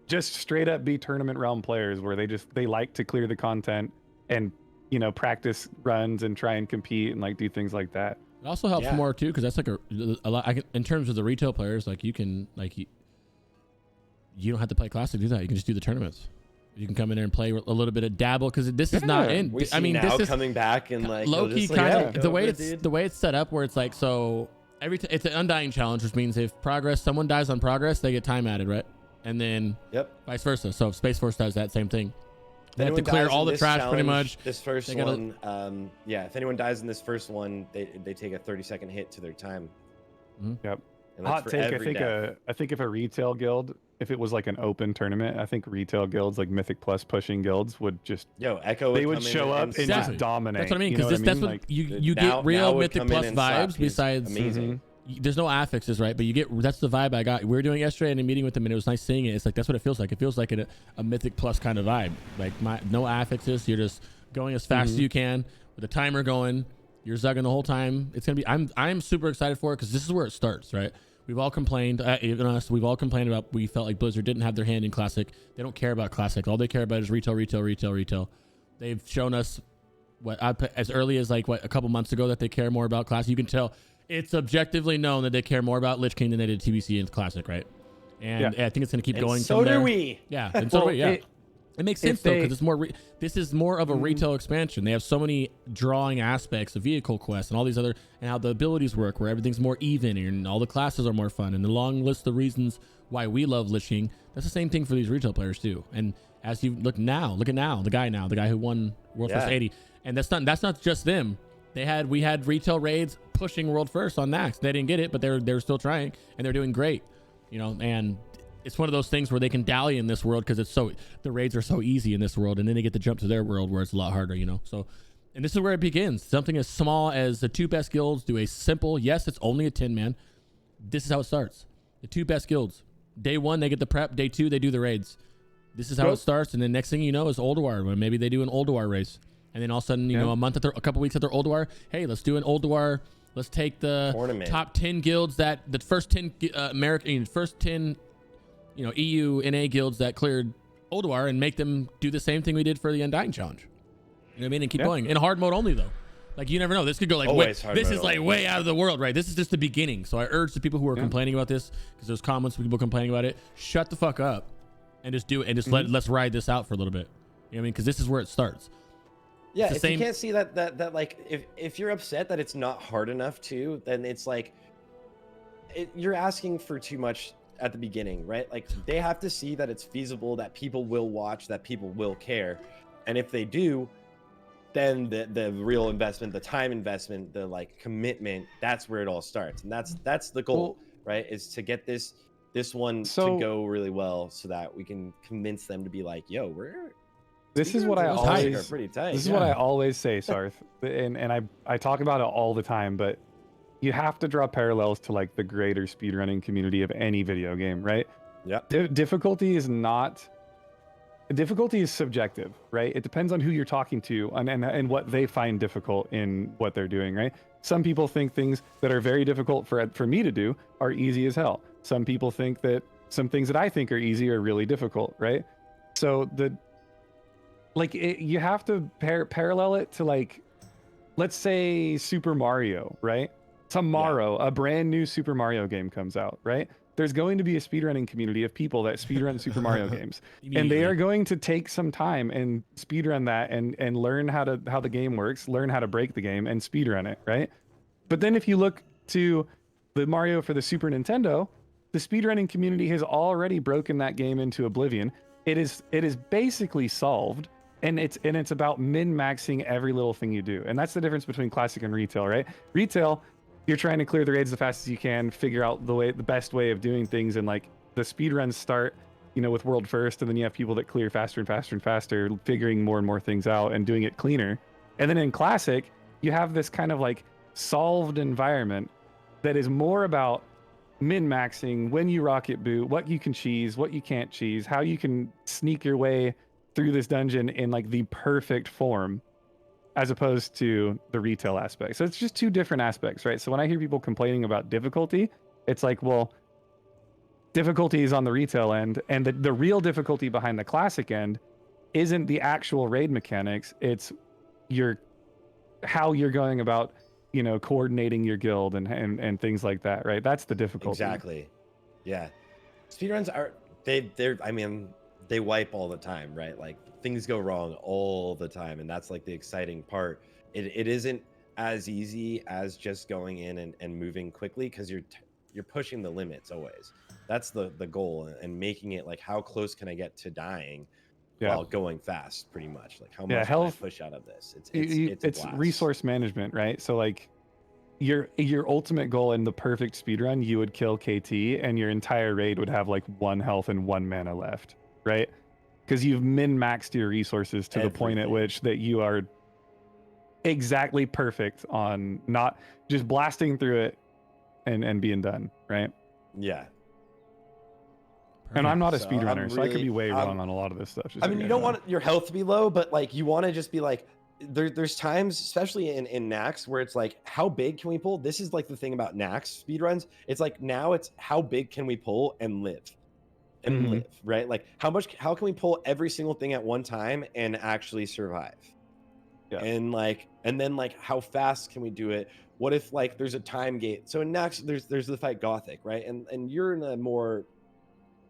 just straight up be tournament realm players, where they like to clear the content and, you know, practice runs and try and compete and like do things like that. It also helps more too, because that's like a lot. In terms of the retail players, like you can like you don't have to play Classic to do that. You can just do the tournaments. You can come in there and play a little bit of dabble, because this is not in. I mean, this is coming back and like low key kind of the way it's set up, where it's like, so it's an Undying challenge, which means if someone dies on Progress, they get time added, right? And then vice versa. So if Space Force does that same thing, they have to clear all the trash pretty much. This first one, if anyone dies in this first one, they take a 30-second hit to their time. Yep. Hot take. I think if a retail guild, if it was like an open tournament, I think retail guilds, like Mythic Plus pushing guilds, would just Echo. They would show up and just dominate. That's what I mean, because that's what you get real Mythic Plus vibes. Besides, amazing. There's no affixes, right? But you get, that's the vibe I got. We were doing yesterday in a meeting with them, and it was nice seeing it. It's like, that's what it feels like. It feels like a Mythic Plus kind of vibe. Like no affixes. You're just going as fast as you can with a timer going. You're zugging the whole time. It's gonna be. I'm super excited for it, because this is where it starts, right? We've all complained, even us. We've all complained about. We felt like Blizzard didn't have their hand in Classic. They don't care about Classic. All they care about is retail. They've shown us as early as like a couple months ago that they care more about Classic. You can tell. It's objectively known that they care more about Lich King than they did TBC and Classic, right? And I think it's going to keep going. So from there. do we. Yeah, and so do we. Yeah, it makes sense though, because it's more. This is more of a retail expansion. They have so many drawing aspects of vehicle quests and all these other, and how the abilities work, where everything's more even and all the classes are more fun, and the long list of reasons why we love Lich King. That's the same thing for these retail players too. And as you look at the guy who won World First 80, and that's not just them. We had retail raids pushing world first on Nax. They didn't get it, but they're still trying, and they're doing great, you know. And it's one of those things where they can dally in this world, because the raids are so easy in this world, and then they get to jump to their world where it's a lot harder, you know. So, and this is where it begins. Something as small as the 2 best guilds do a simple, yes, it's only a 10-man. This is how it starts. The 2 best guilds. Day 1, they get the prep. Day 2, they do the raids. This is how it starts, and the next thing you know is Ulduar, when maybe they do an Ulduar race. And then all of a sudden, you know, a couple weeks after Ulduar, hey, let's do an Ulduar. Let's take the tournament. Top 10 guilds the first 10 EU NA guilds that cleared Ulduar, and make them do the same thing we did for the Undying challenge. You know what I mean? And keep going in hard mode only, though. Like, you never know. This could go like way out of the world, right? This is just the beginning. So I urge the people who are complaining about this, because there's comments from people complaining about it, shut the fuck up and just do it, and just let's ride this out for a little bit. You know what I mean? Because this is where it starts. Yeah, if you can't see that like, if you're upset that it's not hard enough too, then it's like you're asking for too much at the beginning, right? Like they have to see that it's feasible, that people will watch, that people will care. And if they do, then the real investment, the time investment, the like commitment, that's where it all starts. And that's the goal, right? Is to get this one to go really well so that we can convince them to be like, yo, this is what I always pretty tight. This is what I always say, Sarthe, and I talk about it all the time, but you have to draw parallels to like the greater speedrunning community of any video game, right? Yeah. Difficulty is subjective, right? It depends on who you're talking to and what they find difficult in what they're doing, right? Some people think things that are very difficult for me to do are easy as hell. Some people think that some things that I think are easy are really difficult, right? So you have to parallel it to like, let's say Super Mario, right? Tomorrow, a brand new Super Mario game comes out, right? There's going to be a speedrunning community of people that speedrun Super Mario games. And they are going to take some time and speedrun that and learn how the game works, learn how to break the game and speedrun it, right? But then if you look to the Mario for the Super Nintendo, the speedrunning community has already broken that game into oblivion. It is basically solved, and it's about min-maxing every little thing you do. And that's the difference between classic and retail, right? Retail, you're trying to clear the raids the fastest you can, figure out the best way of doing things, and like the speedruns start, with world first, and then you have people that clear faster and faster and faster, figuring more and more things out and doing it cleaner. And then in classic, you have this kind of like solved environment that is more about min-maxing when you rocket boot, what you can cheese, what you can't cheese, how you can sneak your way through this dungeon in like the perfect form, as opposed to the retail aspect. So it's just two different aspects, right? So when I hear people complaining about difficulty, it's like, well, difficulty is on the retail end, and the real difficulty behind the classic end isn't the actual raid mechanics. It's how you're going about, coordinating your guild and things like that, right? That's the difficulty. Exactly. Yeah. Speedruns they wipe all the time, right? Like things go wrong all the time, and that's like the exciting part. It isn't as easy as just going in and moving quickly, because you're pushing the limits always. That's the goal, and making it like, how close can I get to dying while going fast, pretty much. Like how much can I push out of this? It's resource management, right? So like your ultimate goal in the perfect speedrun, you would kill KT and your entire raid would have like 1 health and 1 mana left, right? Because you've min-maxed your resources to the point at which that you are exactly perfect on not just blasting through it and being done, right? Yeah. And I'm not a speedrunner, so I could be way wrong on a lot of this stuff. You don't want your health to be low, but like you want to just be like, there's times, especially in Nax, where it's like, how big can we pull? This is like the thing about Nax speedruns. It's like, now it's how big can we pull and live? And live, right? Like how can we pull every single thing at one time and actually survive? Yeah. And then how fast can we do it? What if like there's a time gate? So in Nax, there's the fight Gothic, right? And you're in a more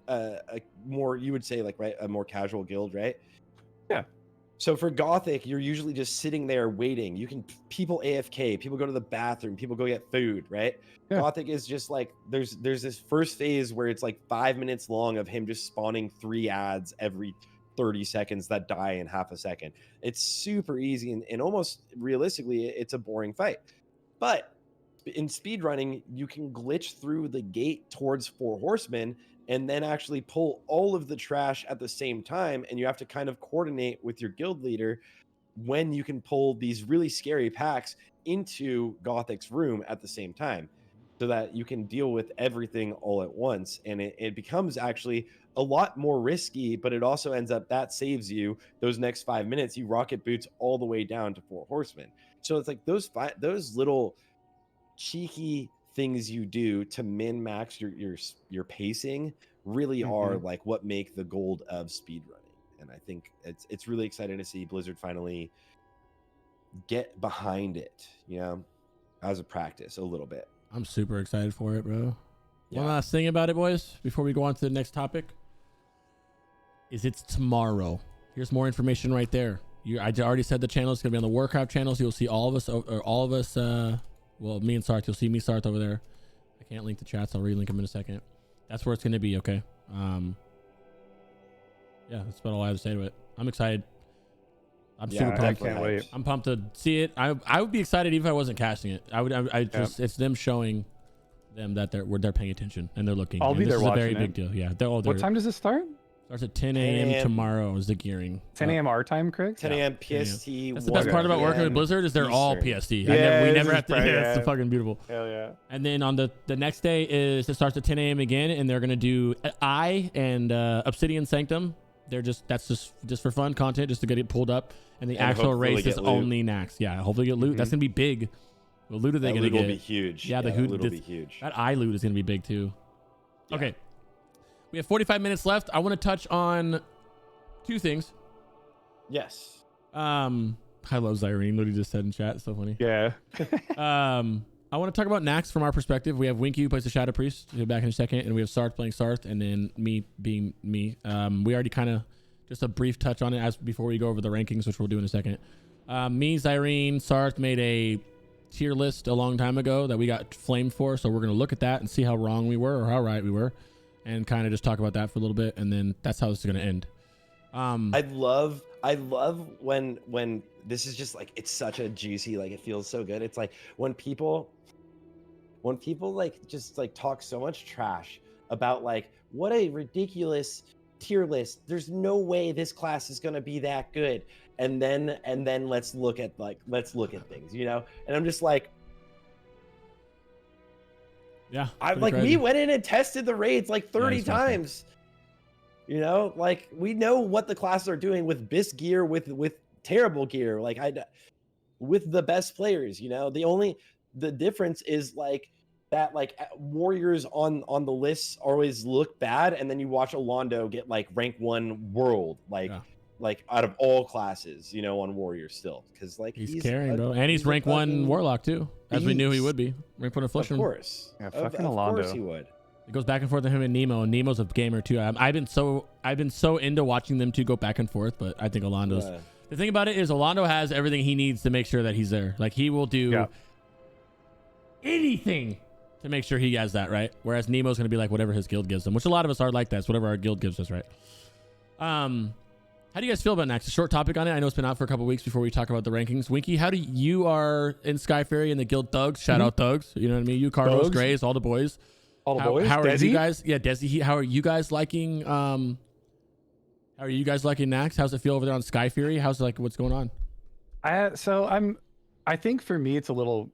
you would say like, right, a more casual guild, right? Yeah. So for Gothic, you're usually just sitting there waiting. People AFK, people go to the bathroom, people go get food, right? Yeah. Gothic is just like, there's this first phase where it's like 5 minutes long of him just spawning 3 ads every 30 seconds that die in half a second. It's super easy, and almost realistically, it's a boring fight. But in speedrunning, you can glitch through the gate towards 4 horsemen and then actually pull all of the trash at the same time. And you have to kind of coordinate with your guild leader when you can pull these really scary packs into Gothic's room at the same time, so that you can deal with everything all at once. And it becomes actually a lot more risky, but it also ends up that saves you those next 5 minutes. You rocket boots all the way down to 4 horsemen. So it's like those little cheeky things you do to min-max your pacing really are like what make the gold of speedrunning. And I think it's really exciting to see Blizzard finally get behind it, as a practice a little bit. I'm super excited for it, bro. Yeah. One last thing about it, boys, before we go on to the next topic, is it's tomorrow. Here's more information right there. I already said the channel is going to be on the Warcraft channel, so you'll see all of us, well, me and Sarthe, you'll see me, Sarthe, over there. I can't link the chats. I'll relink them in a second. that's where it's going to be. Okay. Yeah, that's about all I have to say to it. I'm excited. I'm super pumped. I can't wait. I'm pumped to see it. I would be excited even if I wasn't casting it. I just it's them showing them that they're paying attention and they're looking. I'll be there watching. This is a very big deal. Yeah. What time does it start? Starts at 10 a.m. tomorrow is the gearing. 10 a.m. our time, Craig? 10 a.m. PST. That's the best part about working with Blizzard is they're all PST. We never have to. Yeah, it's fucking beautiful. Hell yeah. And then on the next day is it starts at 10 a.m. again, and they're gonna do I and Obsidian Sanctum. That's just for fun content, just to get it pulled up. And the actual race is only Nax. Yeah, hopefully get loot. That's gonna be big. What loot are they gonna get? Will be huge. Yeah, the loot will be huge. That eye loot is gonna be big too. Yeah. Okay, we have 45 minutes left. I want to touch on 2 things. Yes. I love Zyrene. What he just said in chat. So funny. Yeah. I want to talk about Nax from our perspective. We have Winky who plays the Shadow Priest. He'll be back in a second, and we have Sarthe playing Sarthe, and then me being me. We already kind of just a brief touch on it as before we go over the rankings, which we'll do in a second. Me, Zyrene, Sarthe made a tier list a long time ago that we got flamed for, so we're gonna look at that and see how wrong we were or how right we were, and kind of just talk about that for a little bit, and then that's how this is gonna end. I love when this is just like, it's such a juicy, like it feels so good. It's like when people like just like talk so much trash about like what a ridiculous tier list. There's no way this class is gonna be that good. And then let's look at things, you know? And I'm just like, yeah, I'm like, we went in and tested the raids like 30 times. You know, like we know what the classes are doing with BIS gear, with terrible gear, like with the best players. You know, the difference is like that, like warriors on the lists always look bad, and then you watch Alondo get like rank 1 world, like out of all classes, you know, on warriors still, because like he's carrying, bro, and he's rank 1 warlock too, as we knew he would be. Rank 1 affliction, of course. Yeah, fucking Alondo. Of course he would. It goes back and forth with him and Nemo. Nemo's a gamer too. I've been so into watching them two go back and forth, but I think Alondo's. The thing about it is Alondo has everything he needs to make sure that he's there. Like he will do anything to make sure he has that, right? Whereas Nemo's gonna be like whatever his guild gives him, which a lot of us are like that. It's whatever our guild gives us, right? How do you guys feel about Nax? A short topic on it. I know it's been out for a couple weeks before we talk about the rankings. Winky, how do you are in Sky Fairy and the guild thugs? Shout out thugs. You know what I mean? You, Carlos, Grays, all the boys. All the boys. How are Desi? you guys? Yeah, Desi. How are you guys liking? How are you guys liking Nax? How's it feel over there on Sky Fury? How's like what's going on? I think for me it's a little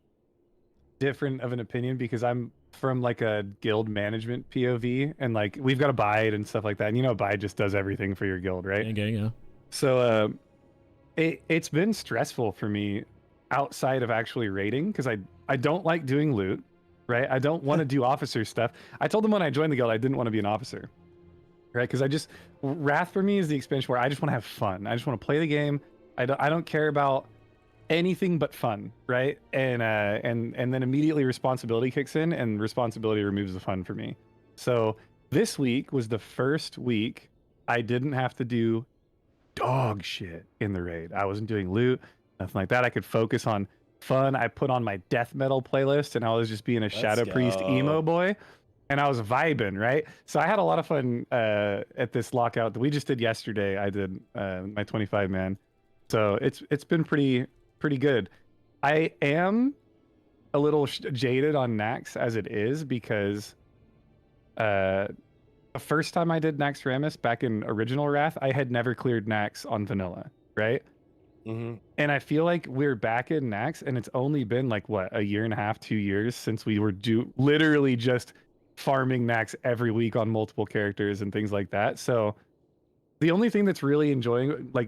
different of an opinion because I'm from like a guild management POV, and like we've got a bide and stuff like that. And you know, bide just does everything for your guild, right? Yeah. So it's been stressful for me outside of actually raiding because I don't like doing loot. Right, I don't want to do officer stuff. I told them when I joined the guild I didn't want to be an officer, right? Because Wrath for me is the expansion where I just want to have fun. I just want to play the game. I don't care about anything but fun, right? And then immediately responsibility kicks in, and responsibility removes the fun for me. So this week was the first week I didn't have to do dog shit in the raid. I wasn't doing loot, nothing like that. I could focus on fun. I put on my death metal playlist and I was just being a Shadow Priest emo boy, and I was vibing, right? So I had a lot of fun at this lockout that we just did yesterday. I did my 25 man, so it's been pretty good. I am a little jaded on Nax as it is because the first time I did Nax Ramus back in original Wrath, I had never cleared Nax on vanilla, right? Mm-hmm. And I feel like we're back in Nax, and it's only been like what, a year and a half, 2 years since we were literally just farming Nax every week on multiple characters and things like that. So the only thing that's really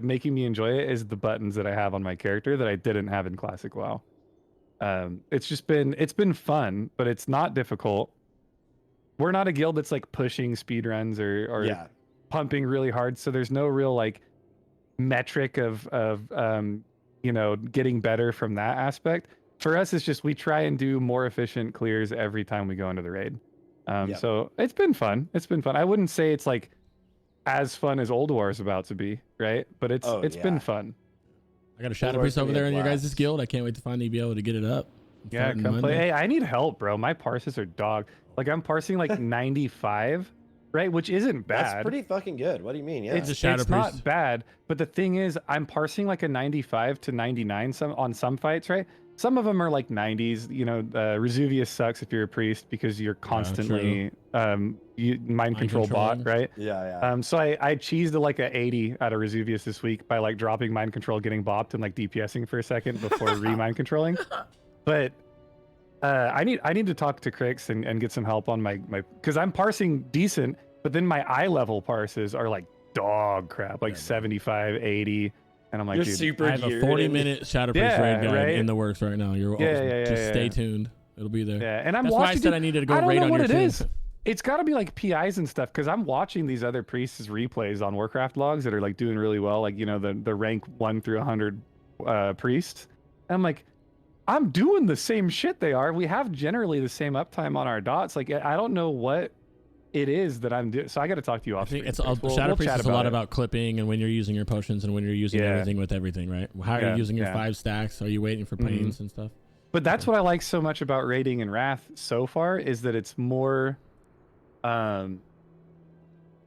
making me enjoy it is the buttons that I have on my character that I didn't have in Classic WoW. It's been fun, but it's not difficult. We're not a guild that's like pushing speedruns or pumping really hard, so there's no real like metric of getting better from that aspect. For us, it's just we try and do more efficient clears every time we go into the raid. So it's been fun. I wouldn't say it's like as fun as Old War is about to be, right? But it's been fun. I got a Shadow Priest over there in your guys' guild. I can't wait to finally be able to get it up. Yeah, come play. Hey, I need help, bro. My parses are dog. Like I'm parsing like 95, right? Which isn't bad. That's pretty fucking good. What do you mean? Yeah. a Shadow It's Priest. not bad, but the thing is, I'm parsing like a 95 to 99 on some fights, right? Some of them are like 90s. You know, Resuvius sucks if you're a priest because you're constantly mind control bot, right? Yeah. So I cheesed like a 80 out of Resuvius this week by like dropping mind control, getting bopped, and like DPSing for a second before re-mind controlling. But I need to talk to Crix and get some help on my because I'm parsing decent, but then my eye level parses are like dog crap, like 75, 80. And I'm like, You're dude, super I have a geared 40-minute Shadow Priest raid guide right? in the works right now. You're just stay tuned. It'll be there. Yeah, and I'm That's watching. why I said I needed to go I don't raid know on what your it team. is. It's got to be like PIs and stuff because I'm watching these other priests' replays on Warcraft logs that are like doing really well, like, you know, the rank 1 through 100 priests. And I'm like, I'm doing the same shit they are. We have generally the same uptime on our dots. Like, I don't know what it is that I'm doing. So I got to talk to you off. I think it's we'll Shadow Priest chat is a lot it. about clipping and when you're using your potions and when you're using everything with everything, right? How are you using your 5 stacks? Are you waiting for pains and stuff? But that's what I like so much about raiding in Wrath so far is that it's more,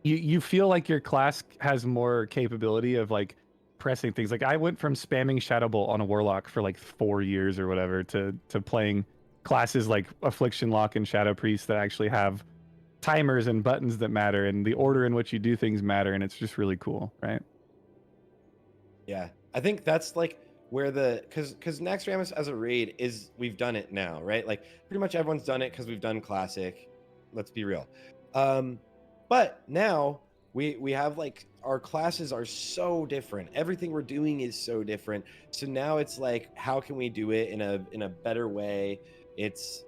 you feel like your class has more capability of like pressing things. Like I went from spamming Shadow Bolt on a Warlock for like 4 years or whatever to playing classes like Affliction Lock and Shadow Priest that actually have timers and buttons that matter and the order in which you do things matter, and it's just really cool, right? Yeah, I think that's like where the because Naxxramas as a raid is, we've done it now, right? Like pretty much everyone's done it because we've done Classic. Let's be real. But now we have like our classes are so different. Everything we're doing is so different. So now it's like, how can we do it in a better way? It's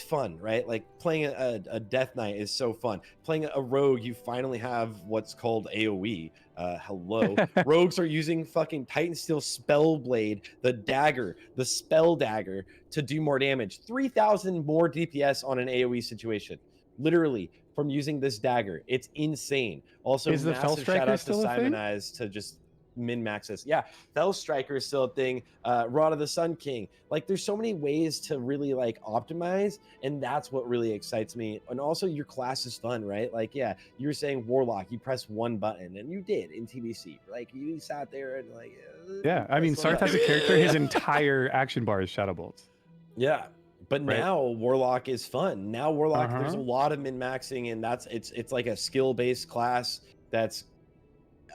fun, right? Like playing a Death Knight is so fun. Playing a rogue, you finally have what's called AoE. Hello. Rogues are using fucking Titan Steel Spellblade, the dagger, the spell dagger to do more damage. 3,000 more DPS on an AoE situation. Literally, from using this dagger. It's insane. Also, is the Fell Striker still a thing? Eyes to just min-max this. Yeah, Fell Striker is still a thing. Rod of the Sun King. Like, there's so many ways to really like optimize, and that's what really excites me. And also, your class is fun, right? Like, yeah, you were saying Warlock, you press one button, and you did in TBC. Like, you sat there and like. Yeah, I mean, Sarthe has a character. His entire action bar is Shadow Bolts. Yeah. But now Warlock is fun. Now Warlock, there's a lot of min-maxing, and it's like a skill-based class that's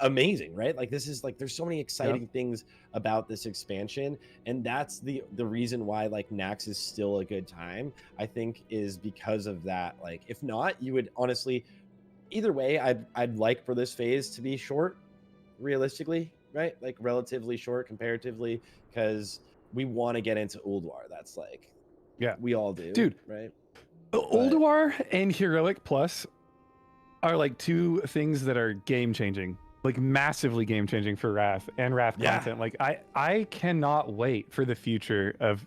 amazing, right? Like this is like, there's so many exciting things about this expansion, and that's the reason why like Naxx is still a good time, I think, is because of that. Like if not, you would honestly, either way, I'd like for this phase to be short, realistically, right? Like relatively short comparatively, because we want to get into Ulduar. That's like, yeah, we all do, dude, right? Ulduar and Heroic Plus are like two things that are game changing, like massively game changing for Wrath and Wrath content. Like I cannot wait for the future of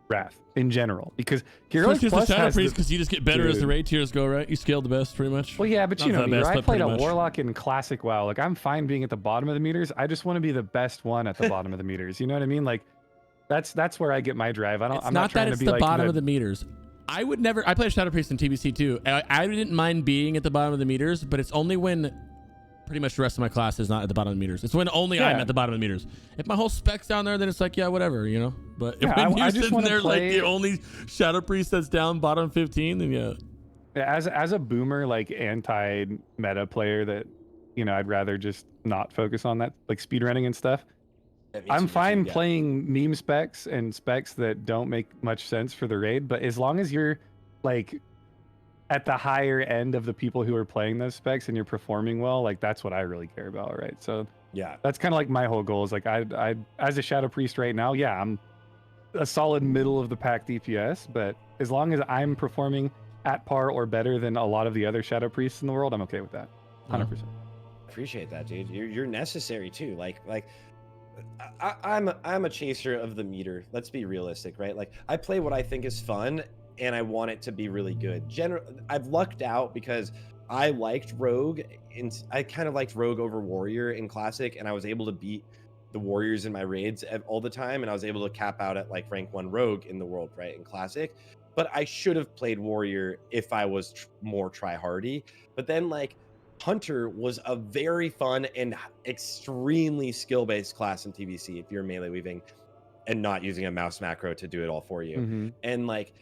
Wrath in general, because Heroic Plus the Shadow has Priest, because you just get better as the raid tiers go, right? You scale the best pretty much. Well, yeah, but Not you know me, best, I played a much. Warlock in Classic WoW. Like I'm fine being at the bottom of the meters. I just want to be the best one at the bottom of the meters. You know what I mean? Like that's where I get my drive. I'm not trying to be the like bottom of the meters. I would never. I played Shadow Priest in TBC too. I didn't mind being at the bottom of the meters, but it's only when pretty much the rest of my class is not at the bottom of the meters. It's when only I'm at the bottom of the meters. If my whole spec's down there, then it's like, yeah, whatever, you know. But if you're sitting there like the only Shadow Priest that's down bottom 15, then yeah. As a boomer, like anti-meta player, that, you know, I'd rather just not focus on that, like speedrunning and stuff. I'm fine playing meme specs and specs that don't make much sense for the raid, but as long as you're like at the higher end of the people who are playing those specs and you're performing well, like that's what I really care about, right? So yeah, that's kind of like my whole goal is like I as a Shadow Priest right now, yeah, I'm a solid middle of the pack DPS, but as long as I'm performing at par or better than a lot of the other Shadow Priests in the world, I'm okay with that. 100%. Appreciate that, dude. You're necessary too. Like I'm a chaser of the meter. Let's be realistic, right? Like I play what I think is fun, and I want it to be really good. I've lucked out because I liked Rogue, and I kind of liked Rogue over Warrior in Classic, and I was able to beat the Warriors in my raids all the time, and I was able to cap out at like rank 1 Rogue in the world, right, in Classic. but I should have played warrior if I was more try-hardy. But then like hunter was a very fun and extremely skill-based class in TVC if you're melee weaving and not using a mouse macro to do it all for you. And like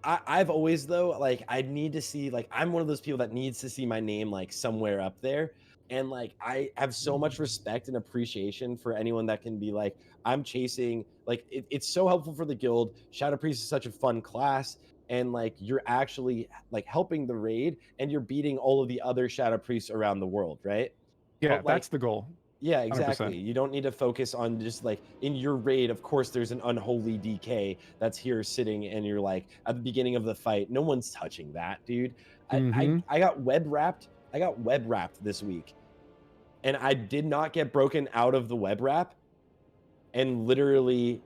I've always though, like I need to see, like I'm one of those people that needs to see my name like somewhere up there. And like I have so much respect and appreciation for anyone that can be like, I'm chasing, like it's so helpful for the guild. Shadow Priest is such a fun class, and like you're actually like helping the raid and you're beating all of the other Shadow Priests around the world, right? Yeah, But, like, that's the goal. yeah, exactly. 100%. You don't need to focus on just like in your raid. Of course, there's an unholy DK that's here sitting, and you're like at the beginning of the fight. No one's touching that, dude. I got web wrapped. I got web wrapped this week, and I did not get broken out of the web wrap. And literally,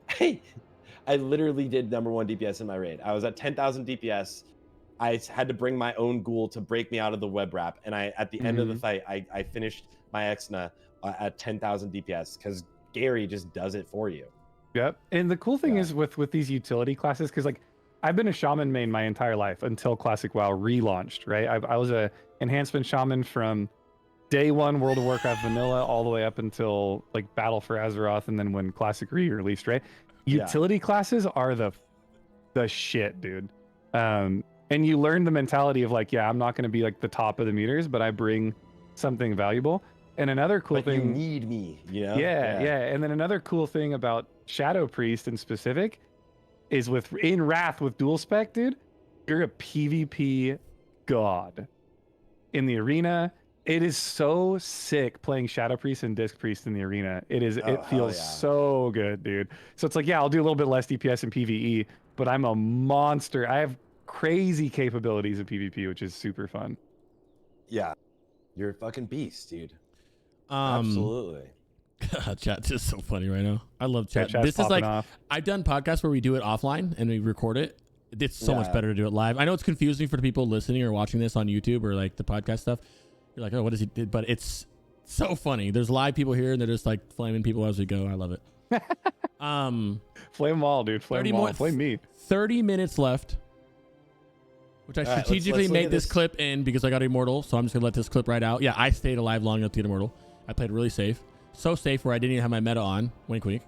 I literally did #1 DPS in my raid. I was at 10,000 DPS. I had to bring my own ghoul to break me out of the web wrap, and at the end of the fight, I finished my Exna at 10,000 DPS because Gary just does it for you. Yep. And the cool thing is with these utility classes, because like I've been a shaman main my entire life until Classic WoW relaunched, right? I was a enhancement shaman from day one World of Warcraft vanilla all the way up until like Battle for Azeroth, and then when Classic re-released, right? Utility classes are the shit, dude. And you learn the mentality of like, yeah, I'm not going to be like the top of the meters, but I bring something valuable. And another cool thing, you need me, you know? Yeah. And then another cool thing about Shadow Priest in specific is in Wrath with dual spec, dude, you're a PvP god in the arena. It is so sick playing Shadow Priest and Disc Priest in the arena. It feels so good, dude. So it's like, yeah, I'll do a little bit less DPS in PvE, but I'm a monster. I have crazy capabilities in PvP, which is super fun. Yeah. You're a fucking beast, dude. Absolutely. Chat is so funny right now. I love chat. Chat's This is like off. I've done podcasts where we do it offline and we record it. It's so much better to do it live. I know it's confusing for the people listening or watching this on YouTube or like the podcast stuff. You're like, oh, what does he do? But it's so funny. There's live people here and they're just like flaming people as we go. I love it. Flame them all, dude. Flame them all. Flame me. 30 minutes left, which I strategically let's made this clip in because I got Immortal. So I'm just going to let this clip right out. Yeah, I stayed alive long enough to get Immortal. I played really safe. So safe where I didn't even have my meta on. Wink, wink.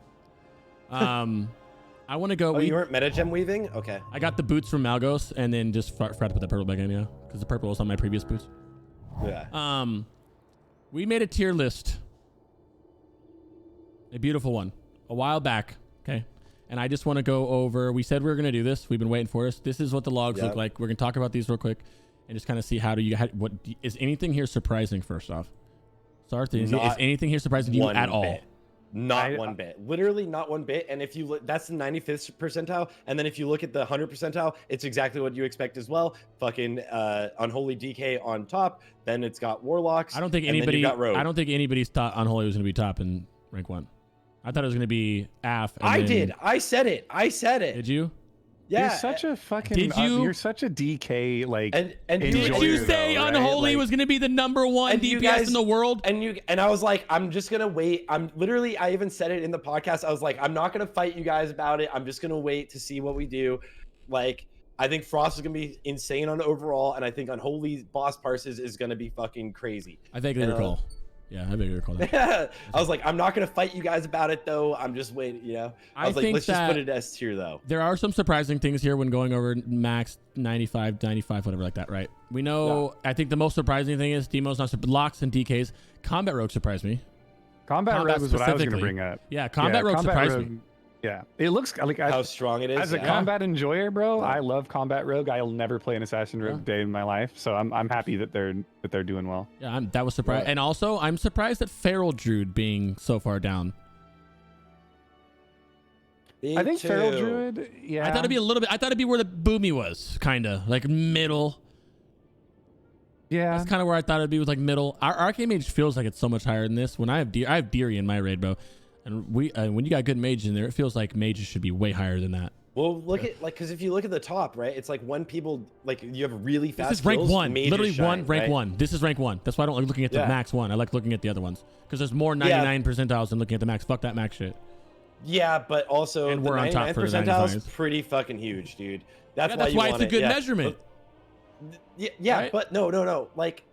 I want to go. Oh, you weren't meta gem weaving? Okay. I got the boots from Malgos and then just forgot to put that purple back in, yeah. Because the purple was on my previous boots. Yeah. We made a tier list. A beautiful one. A while back. Okay. And I just want to go over. We said we were going to do this. We've been waiting for us. This is what the logs look like. We're going to talk about these real quick and just kind of see what is anything here surprising first off? Sarthe, is anything here surprising to you at all? Not one bit. Literally not one bit. And if you look, that's the 95th percentile. And then if you look at the 100 percentile, it's exactly what you expect as well. Fucking Unholy DK on top. Then it's got Warlocks. I don't think anybody's thought Unholy was going to be top in rank 1. I thought it was going to be AF. Did. I said it. Did you? Yeah. You're such a fucking. You're such a DK like. And did you say Unholy was going to be the #1 DPS in the world? And I was like, I'm just gonna wait. I even said it in the podcast. I was like, I'm not gonna fight you guys about it. I'm just gonna wait to see what we do. Like, I think Frost is gonna be insane on overall, and I think Unholy boss parses is gonna be fucking crazy. I vaguely recall. Yeah, I vaguely recall that. Yeah, I was like, I'm not gonna fight you guys about it though. I'm just waiting. You know, I was like, let's just put it S tier though. There are some surprising things here when going over max 95, whatever like that, right? We know. Yeah. I think the most surprising thing is Demo's not locks and DKs. Combat Rogue surprised me. Combat Rogue was what I was gonna bring up. Yeah, Combat Rogue surprised me. Yeah, it looks like how strong it is. As a combat enjoyer, bro, I love Combat Rogue. I'll never play an Assassin Rogue day in my life, so I'm happy that they're doing well. Yeah, that was surprising, and also I'm surprised at Feral Druid being so far down. I think Feral Druid. Yeah, I thought it'd be a little bit. I thought it'd be where the Boomy was, kind of like middle. Yeah, that's kind of where I thought it'd be, with like middle. Our Arcane Mage feels like it's so much higher than this. When I have Deary in my raid, bro. And when you got good mages in there, it feels like mages should be way higher than that. Well, look at because if you look at the top, right, it's like when people like you have really fast. This is rank kills, 1, literally shine, rank 1. This is rank 1. That's why I don't like looking at the max 1. I like looking at the other ones because there's more 99 percentiles than looking at the max. Fuck that max shit. Yeah, but also and the we're 99 on top for percentile the is pretty fucking huge, dude. That's That's why it's a good yeah. measurement. Yeah, Right? but no. Like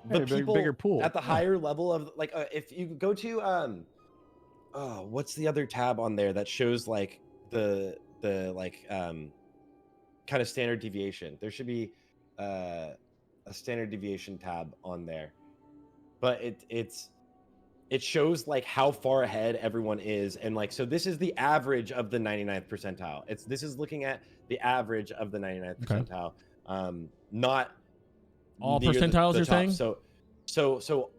the people bigger pool at the higher level of like, if you go to oh, what's the other tab on there that shows like the like kind of standard deviation? There should be a standard deviation tab on there, but it shows like how far ahead everyone is, and like, so this is the average of the 99th percentile. This is looking at the average of the 99th percentile, not All near percentiles, the you're top. saying? So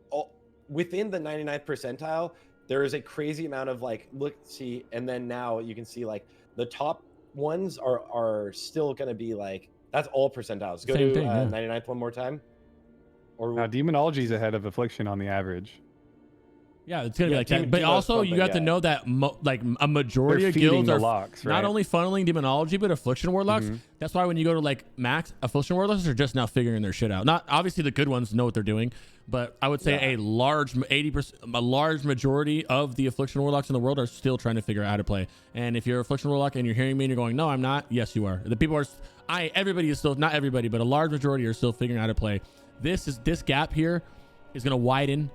within the 99th percentile, there is a crazy amount of like, see, and then now you can see like the top ones are still going to be like, that's all percentiles. Go Same to thing, yeah. 99th one more time. Or Now, demonology is ahead of affliction on the average. Yeah, it's gonna be Yeah, like that. But Demon's also, fun, you but have to yeah. know that like a majority They're of feeding guilds the are locks, right? not only funneling demonology, but affliction warlocks. That's why when you go to like max, affliction warlocks are just now figuring their shit out. Not obviously the good ones know what they're doing, but I would say a large 80%, a large majority of the affliction warlocks in the world are still trying to figure out how to play. And if you're an affliction warlock and you're hearing me and you're going, no, I'm not. Yes, you are. The people are. Everybody is still, not everybody, but a large majority are still figuring out how to play. This gap here is going to widen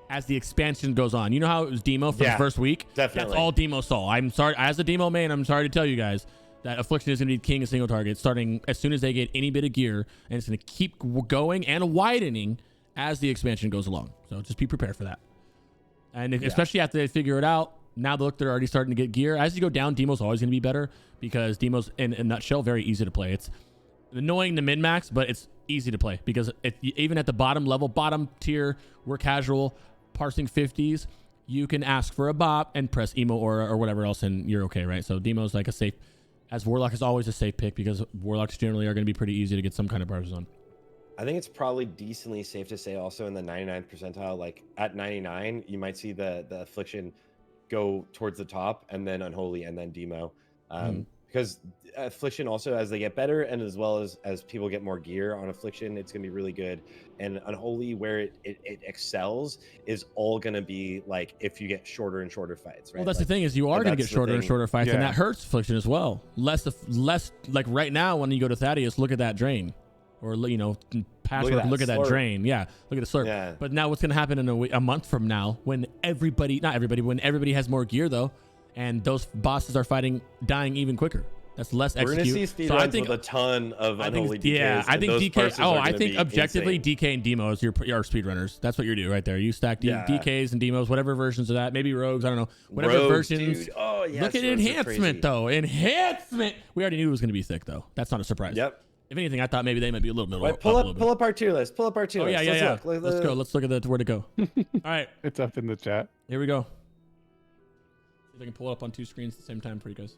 as the expansion goes on. You know how it was demo for the first week? Definitely. That's all demo saw. I'm sorry, as a demo main, I'm sorry to tell you guys that affliction is going to be king of single target starting as soon as they get any bit of gear, and it's going to keep going and widening as the expansion goes along. So just be prepared for that. And especially after they figure it out, now look, they're already starting to get gear. As you go down, demo's always going to be better because demo's, in a nutshell, very easy to play. It's annoying to min-max, but it's easy to play because even at the bottom level, bottom tier, we're casual, parsing 50s, you can ask for a bop and press emo or whatever else, and you're okay, right? So demo's like a safe, as warlock is always a safe pick because warlocks generally are going to be pretty easy to get some kind of bars on. I think it's probably decently safe to say also in the 99th percentile, like at 99, you might see the affliction go towards the top and then unholy and then demo. Because affliction also, as they get better and as well as people get more gear on affliction, it's going to be really good. And unholy, where it excels, is all going to be like if you get shorter and shorter fights, right? Well, that's like, the thing is you are going to get shorter and shorter fights, and that hurts affliction as well. Less like right now when you go to Thaddeus, look at that drain, or password, look at that drain. Yeah, look at the slurp. Yeah. But now what's going to happen in a month from now when not everybody, when everybody has more gear though, and those bosses are dying even quicker. That's less execute. We're gonna see speedruns with a ton of unholy DKs. Yeah, I think DK. Oh, I think objectively insane. DK and demos are speedrunners. That's what you do right there. You stack DKs and demos, whatever versions of that. Maybe rogues. I don't know. Whatever rogues, versions. Dude. Oh yeah. Look at enhancement though. Enhancement. We already knew it was gonna be thick though. That's not a surprise. Yep. If anything, I thought maybe they might be a little bit. Wait, pull up our tier list. Pull up our tier list. Yeah. Let's go. Let's look at where to go. All right. It's up in the chat. Here we go. See if I can pull it up on two screens at the same time for you guys.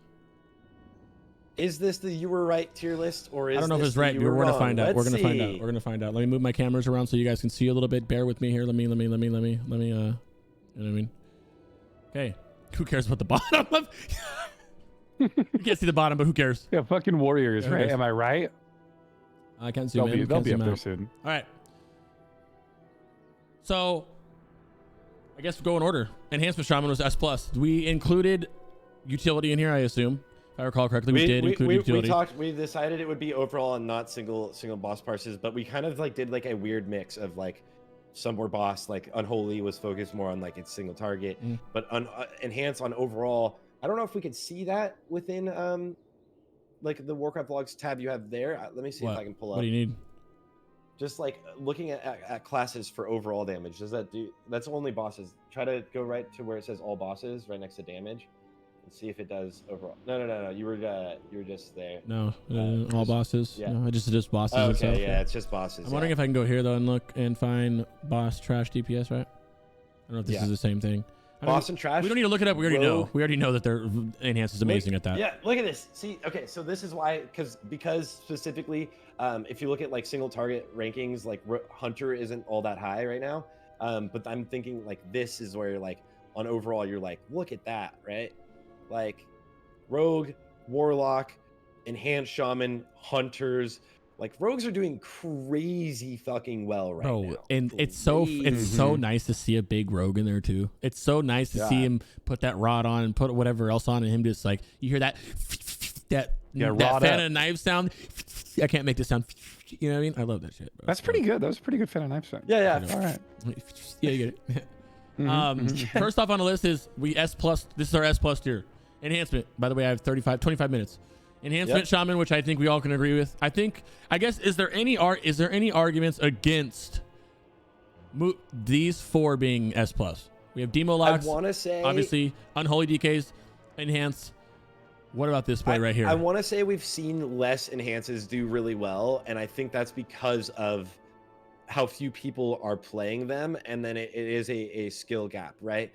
Is this the you were right tier list, or is I don't know if it's right. We're gonna find out. We're gonna find out. We're gonna find out. Let me move my cameras around so you guys can see a little bit. Bear with me here. Let me. You know what I mean? Okay. Who cares about the bottom of? You can't see the bottom, but who cares? Yeah, fucking warriors, right? Am I right? I can't zoom in. They'll be up there soon. All right. So, I guess we'll go in order. Enhancement Shaman was S+. We included utility in here, I assume. If I recall correctly, we did include utility. We decided it would be overall and not single boss parses, but we kind of like did like a weird mix of like some were boss, like Unholy was focused more on like its single target, but Enhance on overall. I don't know if we could see that within like the Warcraft logs tab you have there. Let me see if I can pull up. What do you need? Just like looking at classes for overall damage. Does that do? That's only bosses. Try to go right to where it says all bosses, right next to damage. And see if it does overall. No. You were just there. No, all bosses. Yeah, no, just bosses. Okay, itself, yeah, it's just bosses. I'm wondering if I can go here though and look and find boss trash DPS. Right? I don't know if this is the same thing. Boss and trash. We don't need to look it up. We already know. We already know that their Enhance is amazing at that. Yeah, look at this. See, okay, so this is why, because specifically, if you look at like single target rankings, like Hunter isn't all that high right now. But I'm thinking like this is where like on overall you're like, look at that, right? Like Rogue, Warlock, Enhanced Shaman, Hunters. Like rogues are doing crazy fucking well right now. And it's so nice to see a big rogue in there too. It's so nice to see him put that rod on and put whatever else on, and him just like you hear that Yeah, that rod fan up. of knife sound. I can't make this sound. You know what I mean? I love that shit, bro. That's pretty good. That was a pretty good fan of knife sound. Yeah, All right. Yeah, you get it. Mhm. First off on the list is S plus. This is our S plus tier. Enhancement. By the way, I have 25 minutes. Enhancement Shaman, which I think we all can agree with. I guess is there any arguments against these 4 being S plus? We have Demo Locks. I want to say obviously Unholy DKs, Enhance. What about this play right here? I want to say we've seen less enhances do really well, and I think that's because of how few people are playing them, and then it is a skill gap, right?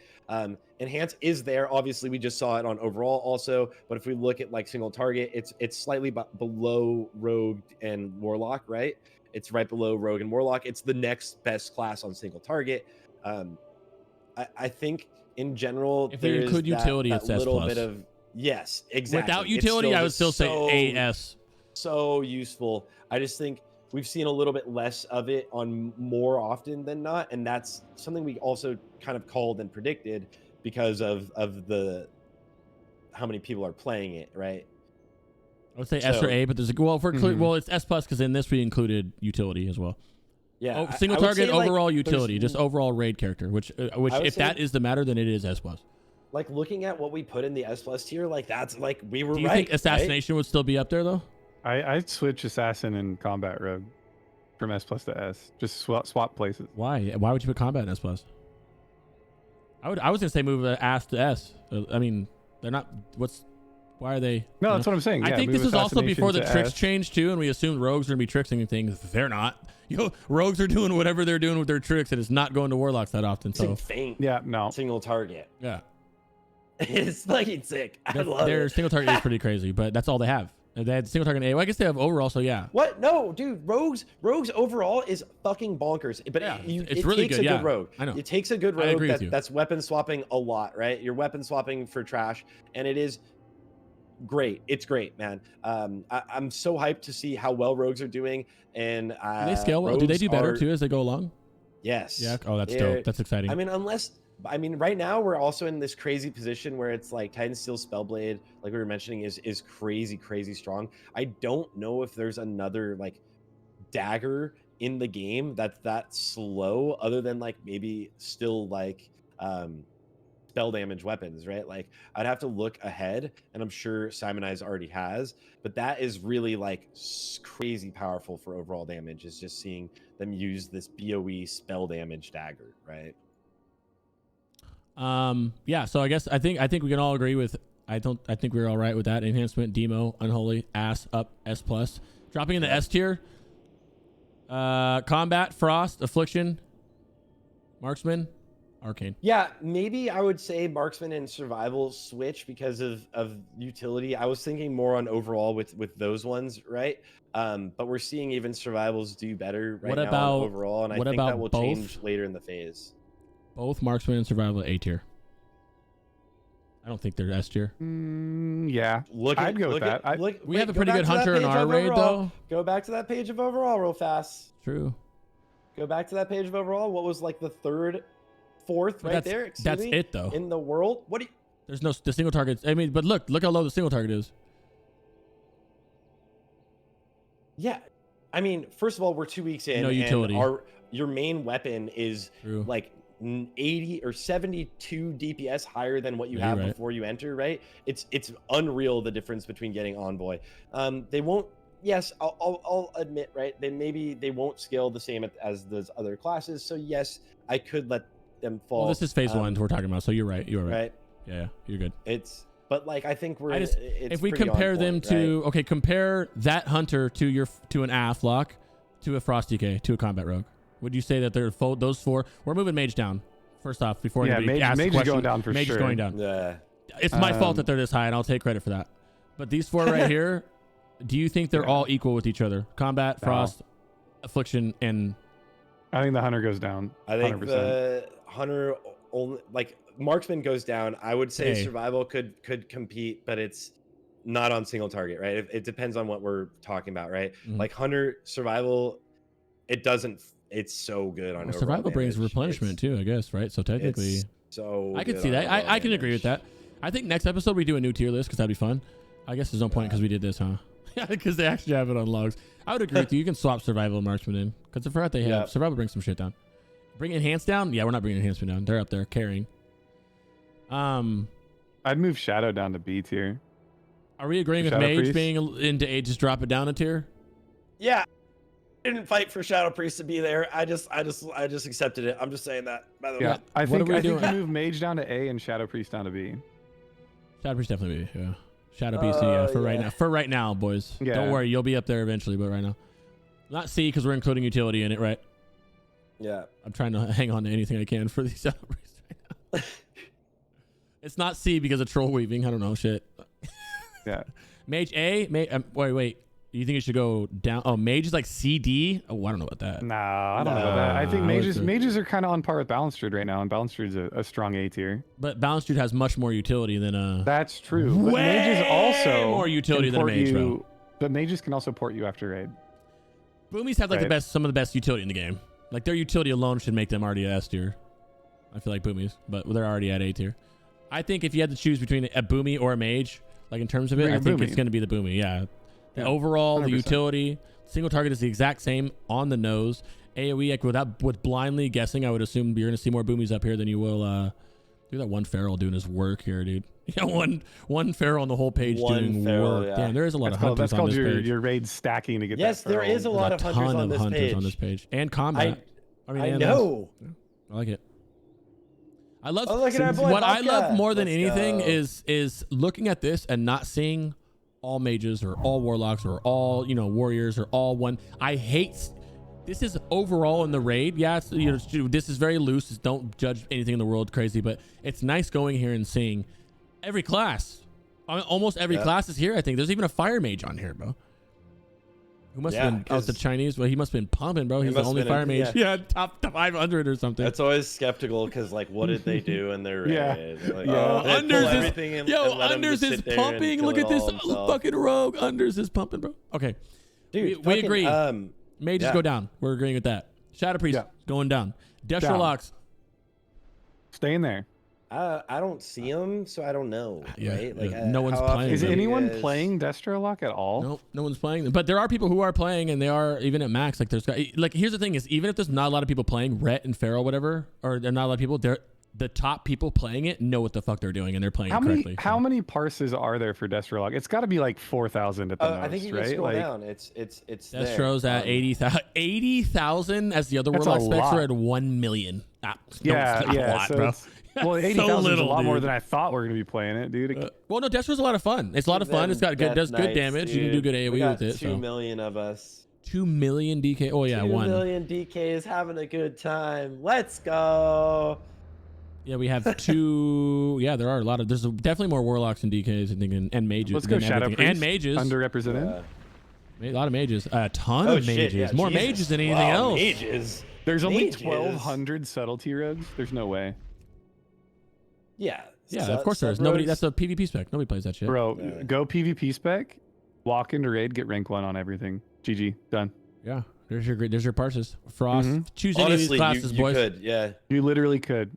Enhance is there. Obviously, we just saw it on overall also, but if we look at like single target, it's slightly below Rogue and Warlock, right? It's right below Rogue and Warlock. It's the next best class on single target. I think in general, if they include utility, it's S little plus. bit of yes, exactly. Without utility, I would still say AS. So useful. I just think we've seen a little bit less of it on more often than not, and that's something we also kind of called and predicted because of the how many people are playing it, right? I would say S or A, but there's well, it's S plus because in this we included utility as well. Yeah, single target, overall utility, there's just overall raid character. Which if that is the matter, then it is S plus. Like looking at what we put in the S plus tier, like that's like we were right. Do you think assassination would still be up there though? I'd switch assassin and combat rogue from S plus to S. Just swap places. Why? Why would you put combat in S plus? I was gonna say move Ass to S. I mean, they're not. Why are they? No, that's what I'm saying. I Yeah, think move this is also before the assassination tricks to S. changed too, and we assumed rogues are gonna be trixing things. They're not. Rogues are doing whatever they're doing with their tricks, and it's not going to warlocks that often. So faint. Yeah, no. Single target. Yeah, it's fucking sick. I love their it. single target is pretty crazy, but that's all they have. They had single target A. Well, I guess they have overall. So yeah. What? No, dude. Rogues overall is fucking bonkers. But Yeah, it really takes good. a good rogue. I know. It takes a good I rogue agree with you. that's weapon swapping a lot, right? You're weapon swapping for trash, and it is great. It's great, man. I'm so hyped to see how well rogues are doing. And Do they scale well? Do they do better too as they go along? Yes. Yeah. Oh, that's dope. That's exciting. I mean, right now we're also in this crazy position where it's like Titan Steel Spellblade, like we were mentioning, is crazy strong. I don't know if there's another like dagger in the game that's that slow, other than like maybe still like spell damage weapons, right? Like I'd have to look ahead, and I'm sure Simonize already has, but that is really like crazy powerful for overall damage. Is just seeing them use this BOE spell damage dagger, right? Yeah, so I think we can all agree with I think we're all right with that. Enhancement, Demo, Unholy, Ass up, S plus. Dropping in the S tier. Combat, Frost, Affliction, Marksman, Arcane. Yeah, maybe I would say Marksman and Survival switch because of utility. I was thinking more on overall with those ones, right? But we're seeing even Survivals do better right now on overall, and I think that will change later in the phase. Both Marksman and Survival A tier. I don't think they're S tier. Yeah, I'd go with that. We have a pretty good hunter in our raid, though. Go back to that page of overall real fast. True. Go back to that page of overall. What was like the third, fourth right there? That's it, though. In the world? What do you... There's no the single targets. I mean, but look how low the single target is. Yeah. I mean, first of all, we're 2 weeks in. No utility. And your main weapon is True. like 80 or 72 DPS higher than what you have before you enter, right? It's unreal, the difference between getting Envoy. They won't, yes, I'll admit, right? They won't scale the same as those other classes. So yes, I could let them fall. Well, this is phase 1 we're talking about, so you're right. You're right. Yeah, you're good. But like I think if we compare them to compare that hunter to an Afflock, to a Frost DK, to a combat rogue. Would you say that they're those 4? We're moving Mage down. First off, before anybody asks the question, Mage is going down for sure. Mage is going down. Yeah. It's my fault that they're this high, and I'll take credit for that. But these 4 right here, do you think they're all equal with each other? Combat, Frost, Affliction, and... I think the hunter goes down. I think 100%. the hunter only, like Marksman goes down. I would say Survival could compete, but it's not on single target, right? It depends on what we're talking about, right? Mhm. Like Hunter Survival, it doesn't. It's so good on overall Survival brings damage. replenishment too, I guess, right? So technically, so I can see that. I can agree with that. I think next episode we do a new tier list because that'd be fun. I guess there's no point because we did this, huh? Yeah, because they actually have it on logs. I would agree with you. You can swap survival and marksman in because I forgot they have survival brings some shit down. Bring enhance down? Yeah, we're not bringing enhancement down. They're up there carrying. I'd move shadow down to B tier. Are we agreeing with Shadow Mage Priest? being into A, just drop it down a tier? Yeah. I didn't fight for Shadow Priest to be there. I just accepted it. I'm just saying that, by the way. Yeah, I What think are we you doing? move Mage down to A and Shadow Priest down to B. Shadow Priest definitely be, yeah. Shadow PC, yeah, for right now. For right now, boys. Yeah. Don't worry, you'll be up there eventually, but right now. Not C because we're including utility in it, right? Yeah. I'm trying to hang on to anything I can for these Shadow Priests right now. It's not C because of troll weaving. I don't know, shit. Yeah. Mage A? Wait. You think it should go down? Oh, Mage is like CD? Oh, I don't know about that. No, I don't know about that. I think Nah, mages are kind of on par with Balanced Druid right now, and Balanced Druid's a strong A tier. But Balanced Druid has much more utility than That's true. But way mages also more utility can than a port mage, you, bro. But mages can also port you after raid. Boomies have like Right. some of the best utility in the game. Like their utility alone should make them already at S tier. I feel like Boomies, but they're already at A tier. I think if you had to choose between a Boomy or a Mage, like in terms of it, Bring I a think Boomy. it's going to be the Boomy. Yeah. Yeah, Overall, the 100%. utility, single target is the exact same on the nose. AoE, like with blindly guessing, I would assume you're going to see more Boomies up here than you will. Look at that one Feral doing his work here, dude. Yeah, one Feral on the whole page doing Feral, work. yeah. Damn, there is a lot of hunters That's on called this page. your raid stacking to get Yes, that there feral. is a lot of There's hunters ton on of this hunters page. on this page. And combat. I know. I like it. I love Oh, look at our boy what I love Vodka. more than Let's anything go. is looking at this and not seeing all mages or all warlocks or all warriors or all one. I hate this is overall in the raid. Yeah, it's, this is very loose. Don't judge anything in the world crazy, but it's nice going here and seeing every class. I mean, almost every class is here. I think there's even a fire mage on here, bro. Who must have been? Oh, it's the Chinese. Well, he must have been pumping, bro. He's the only fire mage. Yeah, top 500 or something. That's always skeptical because, like, what did they do in their raid? Yeah. Like, Yeah. they pull everything and let him Unders just is sit there pumping. and Look kill at it this all himself. fucking rogue. Unders is pumping, bro. Okay, Dude, we agree. Mages yeah. go down. We're agreeing with that. Shadow Priest going down. Destro Down. locks. Staying there. I don't see him, so I don't know. Right? Like, No one's how often playing Is them. do you anyone guys- playing Destro Lock at all? Nope, no one's playing them. But there are people who are playing, and they are even at max. Like here's the thing: is even if there's not a lot of people playing Rhett and Feral, whatever, or there are not a lot of people, the top people playing it know what the fuck they're doing, and they're playing it correctly. How many parses are there for Destro Lock? It's got to be like 4,000 at the most, I think you can right? scroll Like, down. It's Destro's there. at 80,000 as the other That's warlock a specs are lot. at 1 million. It's yeah, not yeah. a lot, So bro. it's- well, 80,000 is a little, lot more dude. than I thought we were going to be playing it, dude. Well, no, Destro's a lot of fun. It's a lot of fun. It's got good, does good damage. You can do good We AoE got with it. 2 So. million of us. 2 million DK. Oh yeah, 2 one. million DKs having a good time. Let's go. Yeah, we have 2. Yeah, there are a lot of. There's definitely more warlocks and DKs, I think, and mages. Let's go than Shadow everything. Priest. And mages. Underrepresented. A lot of mages. A ton Oh, of shit, mages. yeah, More Jesus. mages than anything Wow, else. Mages. There's only Mages. 1,200 subtlety rogues. There's no way. Yeah. Yeah, of course there is. Nobody. That's a PvP spec. Nobody plays that shit. Bro, Yeah. go PvP spec, walk into raid, get rank 1 on everything. GG, done. Yeah. There's your parses. Frost. Mhm. Choose any of Honestly, these classes, you boys. could. Yeah. You literally could.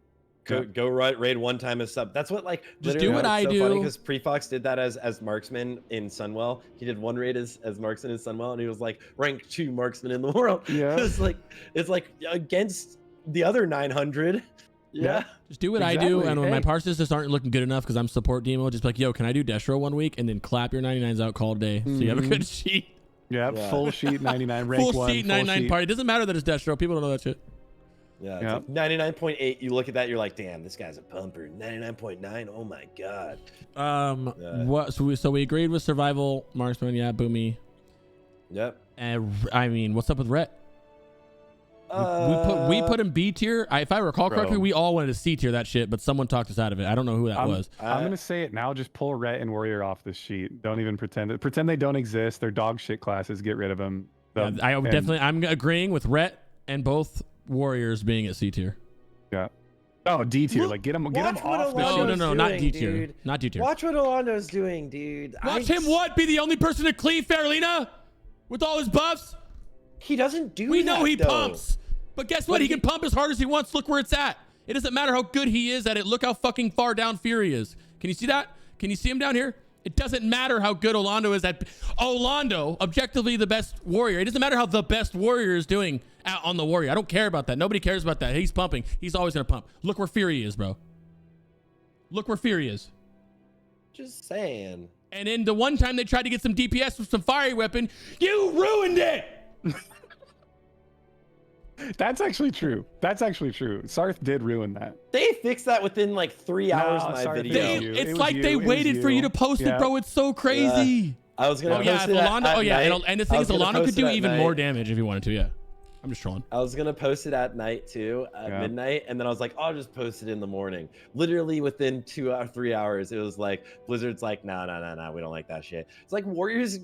Go raid one time as sub. That's what like. Just literally do what I it's so do. Funny because Prefox did that as marksman in Sunwell. He did one raid as marksman in Sunwell, and he was like rank 2 marksman in the world. Yeah. it's like against the other 900. Yeah. Just do what I do, Exactly. and when my Hey. parses just aren't looking good enough because I'm support demo, just be like, yo, can I do Destro 1 week, and then clap your 99s out, call it a day, so you have a good sheet. Yeah, Yeah. full sheet 99, rank Full 1. sheet 99 party. It doesn't matter that it's Destro. People don't know that shit. Yeah. It's Yeah. like 99.8. You look at that, you're like, damn, this guy's a pumper. 99.9. Oh my god. Yeah. What? So we agreed with survival marksman. Yeah, Boomy. Yep. And I mean, what's up with Rhett? We put him B tier. If I recall Bro. correctly, we all wanted to C tier that shit, but someone talked us out of it. I don't know who that was. I'm going to say it now. Just pull Rhett and Warrior off this sheet. Don't even pretend. Pretend they don't exist. They're dog shit classes. Get rid of them. I would definitely. I'm agreeing with Rhett and both warriors being at C tier. Yeah. Oh, D tier. Look, Like, get them watch off what the Alondo's sheet. No, not doing, D tier. dude. Not D tier. Watch what Alondo's doing, dude. Watch him what? Be the only person to cleave Faralina with all his buffs? He doesn't do We that, know he though. pumps. But guess what? But He can pump as hard as he wants. Look where it's at. It doesn't matter how good he is at it. Look how fucking far down Fury is. Can you see that? Can you see him down here? It doesn't matter how good Orlando is at. Orlando, objectively the best warrior. It doesn't matter how the best warrior is doing out on the warrior. I don't care about that. Nobody cares about that. He's pumping. He's always going to pump. Look where Fury is, bro. Look where Fury is. Just saying. And in the one time they tried to get some DPS with some fiery weapon, you ruined it. That's actually true. That's actually true. Sarthe did ruin that. They fixed that within like 3 hours of my Sarthe, video. It's like they waited for you to post it, bro. It's so crazy. I was gonna. Oh yeah, if Orlando. Oh yeah, and the thing is, Orlando could do even more damage if he wanted to. Yeah, I'm just trolling. I was gonna post it at night too, at midnight, and then I was like, I'll just post it in the morning. Literally within 2 or 3 hours, it was like Blizzard's like, nah, we don't like that shit. It's like Warriors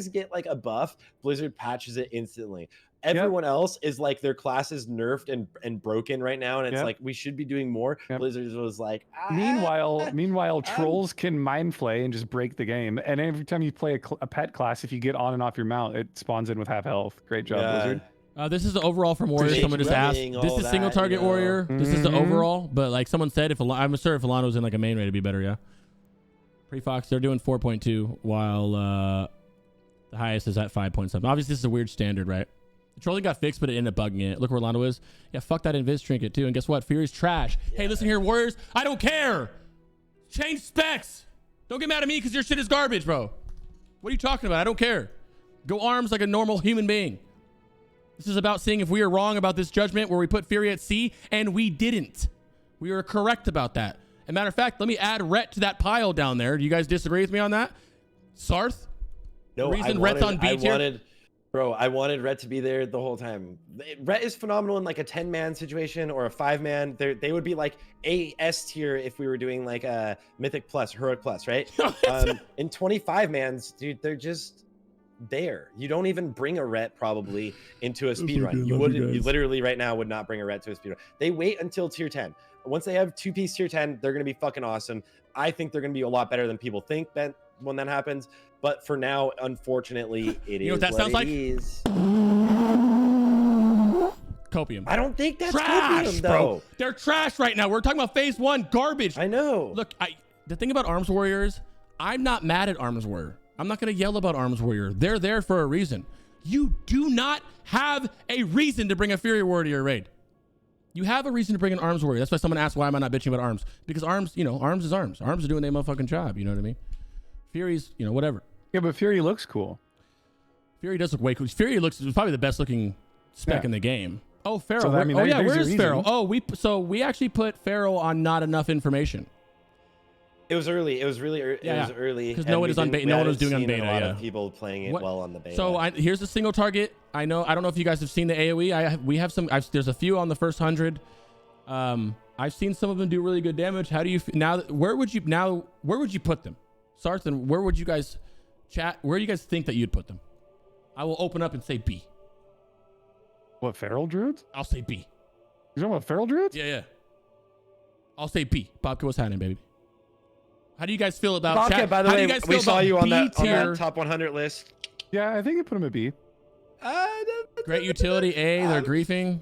get like a buff, Blizzard patches it instantly. Everyone else is like their class is nerfed and broken right now, and it's like we should be doing more. Blizzard was like, meanwhile, trolls can mind flay and just break the game. And every time you play a pet class, if you get on and off your mount, it spawns in with half health. Great job, Blizzard. This is the overall from Warriors. Someone just asked. This is single target warrior. This is the overall. But like someone said, I'm sure if Alano's in like a main raid, it'd be better. Yeah. Pre-Fox, they're doing 4.2, while the highest is at 5.7. Obviously, this is a weird standard, right? The trolling got fixed, but it ended up bugging it. Look where Orlando is. Yeah, fuck that Invis trinket too. And guess what? Fury's trash. Hey, listen here, Warriors. I don't care. Change specs. Don't get mad at me because your shit is garbage, bro. What are you talking about? I don't care. Go arms like a normal human being. This is about seeing if we are wrong about this judgment where we put Fury at C, and we didn't. We were correct about that. As a matter of fact, let me add Rhett to that pile down there. Do you guys disagree with me on that? Sarthe? No, the reason Rhett's on B tier? Bro, I wanted Rhett to be there the whole time. Rhett is phenomenal in like a 10-man situation or a 5-man. They would be like a S tier if we were doing like a Mythic Plus, Heroic Plus, right? In 25-mans, dude, they're just there. You don't even bring a Rhett probably into a speedrun. You wouldn't. You literally right now would not bring a Rhett to a speedrun. They wait until tier 10. Once they have 2-piece tier 10, they're going to be fucking awesome. I think they're going to be a lot better than people think when that happens. But for now, unfortunately, it is. You know what that sounds like? Copium. I don't think that's trash, copium, bro. though. They're trash right now. We're talking about phase 1 garbage. I know. Look, the thing about Arms Warriors, I'm not mad at Arms Warrior. I'm not going to yell about Arms Warrior. They're there for a reason. You do not have a reason to bring a Fury Warrior to your raid. You have a reason to bring an Arms Warrior. That's why someone asked, why am I not bitching about Arms? Because Arms, Arms is Arms. Arms are doing their motherfucking job. You know what I mean? Fury's, whatever. Yeah, but Fury looks cool. Fury does look way cool. Fury looks probably the best looking spec in the game. Oh, Pharaoh. So, where's Pharaoh? Oh, we actually put Pharaoh on not enough information. It was early. It was really early. It was early because no one was on beta. No one was doing on beta. A lot of people playing it well on the beta. So here's the single target. I don't know if you guys have seen the AOE. We have some. There's a few on the first 100. I've seen some of them do really good damage. How do you now? Where would you put them, Sarthe? And where would you guys chat? Where do you guys think that you'd put them? I will open up and say B. What, Feral Druids? I'll say B. You talking about Feral Druids? Yeah. I'll say B. Bobka, what's happening, baby? How do you guys feel about Bobka, chat? by the way, we saw you on that top 100 list. Yeah, I think you put him at B. Great utility, A. They're griefing.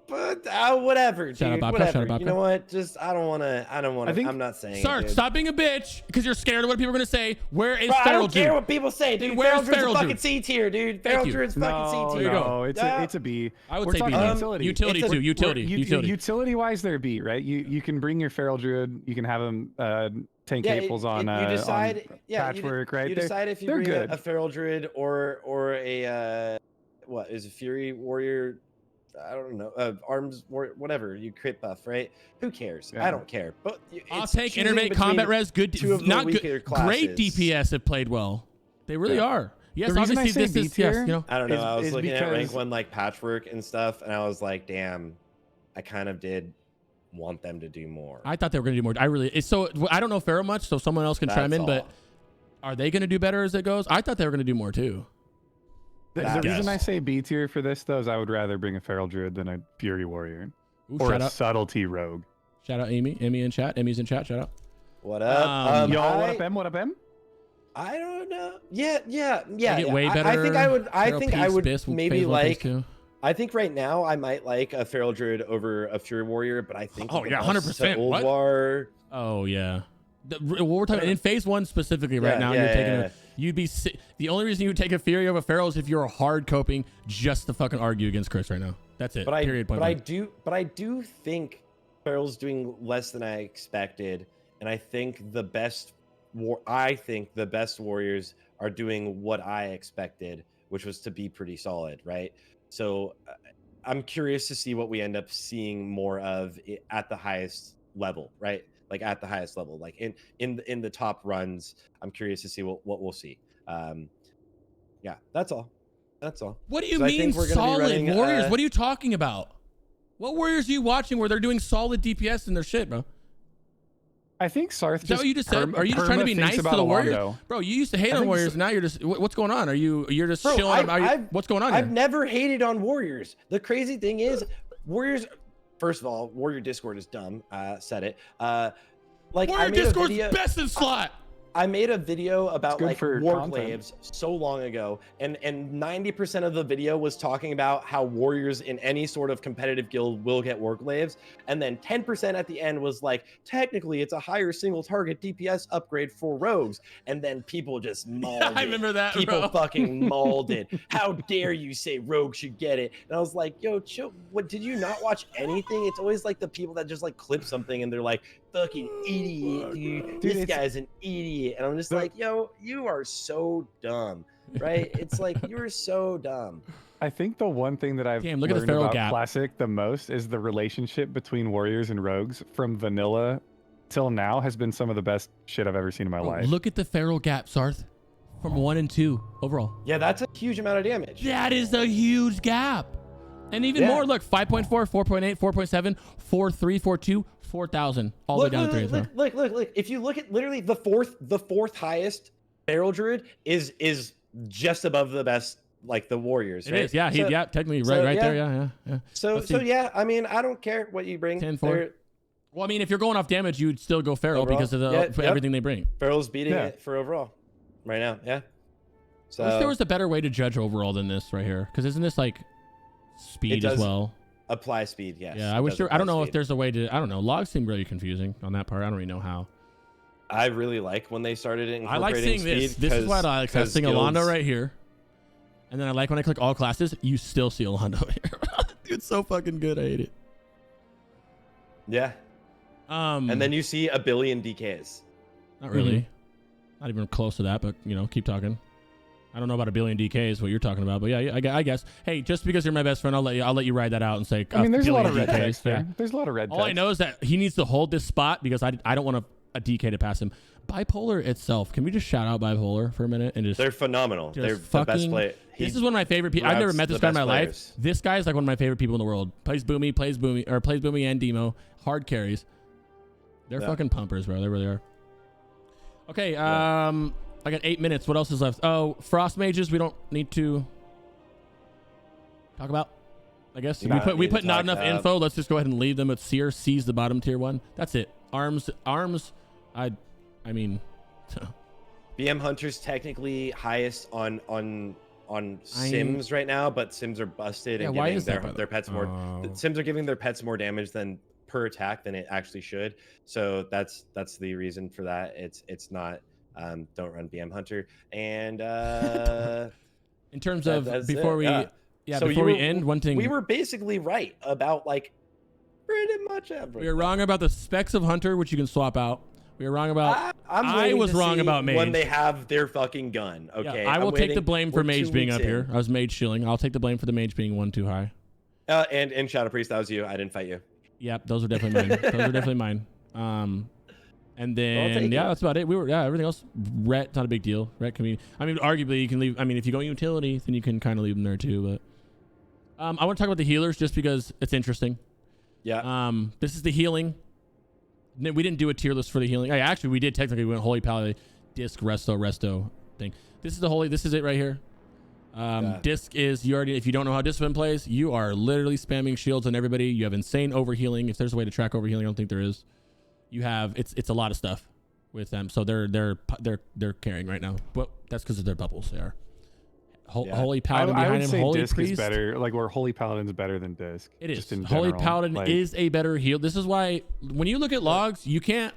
Whatever, dude. Whatever. You know what? Just I don't want to. I'm not saying. Sarthe, stop being a bitch because you're scared of what people are gonna say. Where is Feral Druid? I don't care what people say, dude. Where's Feral Druid's fucking C tier, dude. Feral Druid's fucking C tier. No, it's a B. I would say B. Utility too. Utility. Utility wise, they're B, right? You can bring your Feral Druid. You can have them tank cables on patchwork, right? You decide if you bring a Feral Druid or a what is a Fury Warrior. I don't know, arms, whatever, you crit buff, right? Who cares? I don't care. But I'll take Innervate Combat Res, good, not good, great DPS have played well. They really are. Yes, obviously this is, I don't know, I was looking at rank 1 like patchwork and stuff, and I was like, damn, I kind of did want them to do more. I thought they were going to do more. I don't know Pharaoh much, so someone else can chime in, but are they going to do better as it goes? I thought they were going to do more too. The reason I say B tier for this, though, is I would rather bring a Feral Druid than a Fury Warrior. Or a Subtlety Rogue. Shout out Amy. Amy in chat. Amy's in chat. Shout out. What up? Y'all, what up, M? What up, M? I don't know. Yeah. Way better. I think I would maybe like... I think right now I might like a Feral Druid over a Fury Warrior, but I think... Oh, yeah, 100%. Old War... Oh, yeah. What we're talking in phase 1 specifically right now. You're taking you'd be the only reason you would take a Fury over Feral is if you're hard coping just to fucking argue against Chris right now. That's it. But I do think Feral's doing less than I expected, and I think the best warriors are doing what I expected, which was to be pretty solid, right? So I'm curious to see what we end up seeing more of at the highest level, right? Like at the highest level, like in the top runs. I'm curious to see what we'll see. Yeah, that's all. What do you mean solid warriors? What are you talking about? What warriors are you watching where they're doing solid DPS in their shit, bro? I think Sarthe. Is that what you just said? Are you just trying to be nice to the warriors, bro? You used to hate on warriors. Now you're just what's going on? You're just chilling? What's going on? I've never hated on warriors. The crazy thing is, warriors. First of all, Warrior Discord is dumb. Said it. Like Warrior Discord's best in slot. I made a video about like warclaves waves so long ago, and 90% of the video was talking about how warriors in any sort of competitive guild will get warclaves, and then 10% at the end was like, technically it's a higher single target DPS upgrade for rogues, and then people just mauled it. I remember that. People fucking mauled it. How dare you say rogue should get it? And I was like, yo, chill. What, did you not watch anything? It's always like the people that just like clip something and they're like, fucking idiot, dude. This guy's an idiot. And I'm just like, yo, you are so dumb, right? It's like, you're so dumb. I think the one thing that I've look at learned the Feral about gap. Classic the most is the relationship between warriors and rogues from vanilla till now has been some of the best shit I've ever seen in my life. Look at the Feral gap, Sarthe, from 1 and 2 overall. Yeah, that's a huge amount of damage. That is a huge gap. And even more, look, 5.4, 4.8, 4.7, 4.3, 4.2, 4,000, all the way down to 3. Look. If you look at literally the fourth highest Feral Druid is just above the best, like the warriors. It right? is, yeah. Technically right there, yeah. So yeah, I mean, I don't care what you bring. 10-4. Well, I mean, if you're going off damage, you'd still go Feral overall, because of everything they bring. Feral's beating it for overall right now, yeah. So I wish there was a better way to judge overall than this right here, because isn't this like speed as well? Apply speed, yes. Yeah, I wish I don't know if there's a way to. I don't know. Logs seem really confusing on that part. I don't really know how. I really like when they started incorporating I like seeing speed. This is what I like. I'm seeing Alondo right here, and then I like when I click all classes, you still see Alondo here. Dude, it's so fucking good. I hate it. Yeah. And then you see a billion DKs. Not really. Not even close to that, but keep talking. I don't know about a billion DKs, what you're talking about, but yeah, I guess. Hey, just because you're my best friend, I'll let you ride that out and say. I mean, there's a lot of red text there. There's a lot of red text. All I know is that he needs to hold this spot because I don't want a DK to pass him. Bipolar itself, can we just shout out Bipolar for a minute and just? They're phenomenal. They're the best player. This is one of my favorite people. I've never met this guy in my life. This guy is like one of my favorite people in the world. Plays Boomy and Demo. Hard carries. They're fucking pumpers, bro. They really are. Okay, I got 8 minutes. What else is left? Oh, Frost Mages we don't need to talk about. I guess we put not enough info. Let's just go ahead and leave them at Seer. Seize the bottom tier 1. That's it. Arms. I mean, BM Hunter's technically highest on Sims right now, but Sims are busted and giving their pets more. Sims are giving their pets more damage than per attack than it actually should. So that's the reason for that. It's not. Don't run BM Hunter. And in terms of before we end, one thing we were basically right about like pretty much everything. We were wrong about the specs of Hunter, which you can swap out. We were wrong about. I was wrong about Mage when they have their fucking gun. Okay, I will take the blame for Mage being up here. I was Mage shilling. I'll take the blame for the Mage being 1 too high. And Shadow Priest, that was you. I didn't fight you. Yep, those are definitely mine. And then that's about it. Everything else. Ret, not a big deal. Ret can be. I mean, arguably you can leave. I mean, if you go utility, then you can kind of leave them there too. But I want to talk about the healers just because it's interesting. Yeah. This is the healing. We didn't do a tier list for the healing. Actually, we did technically. We went Holy Paladin, Disc, Resto thing. This is the holy. This is it right here. Disc is if you don't know how Discipline plays, you are literally spamming shields on everybody. You have insane overhealing. If there's a way to track overhealing, I don't think there is. You have it's a lot of stuff with them. So they're carrying right now. But that's because of their bubbles. They are. Holy Paladin behind him. Holy Disc Priest is better. Like where Holy Paladin's better than Disc. It is. Just in Holy general. Paladin is a better heal. This is why when you look at logs, you can't.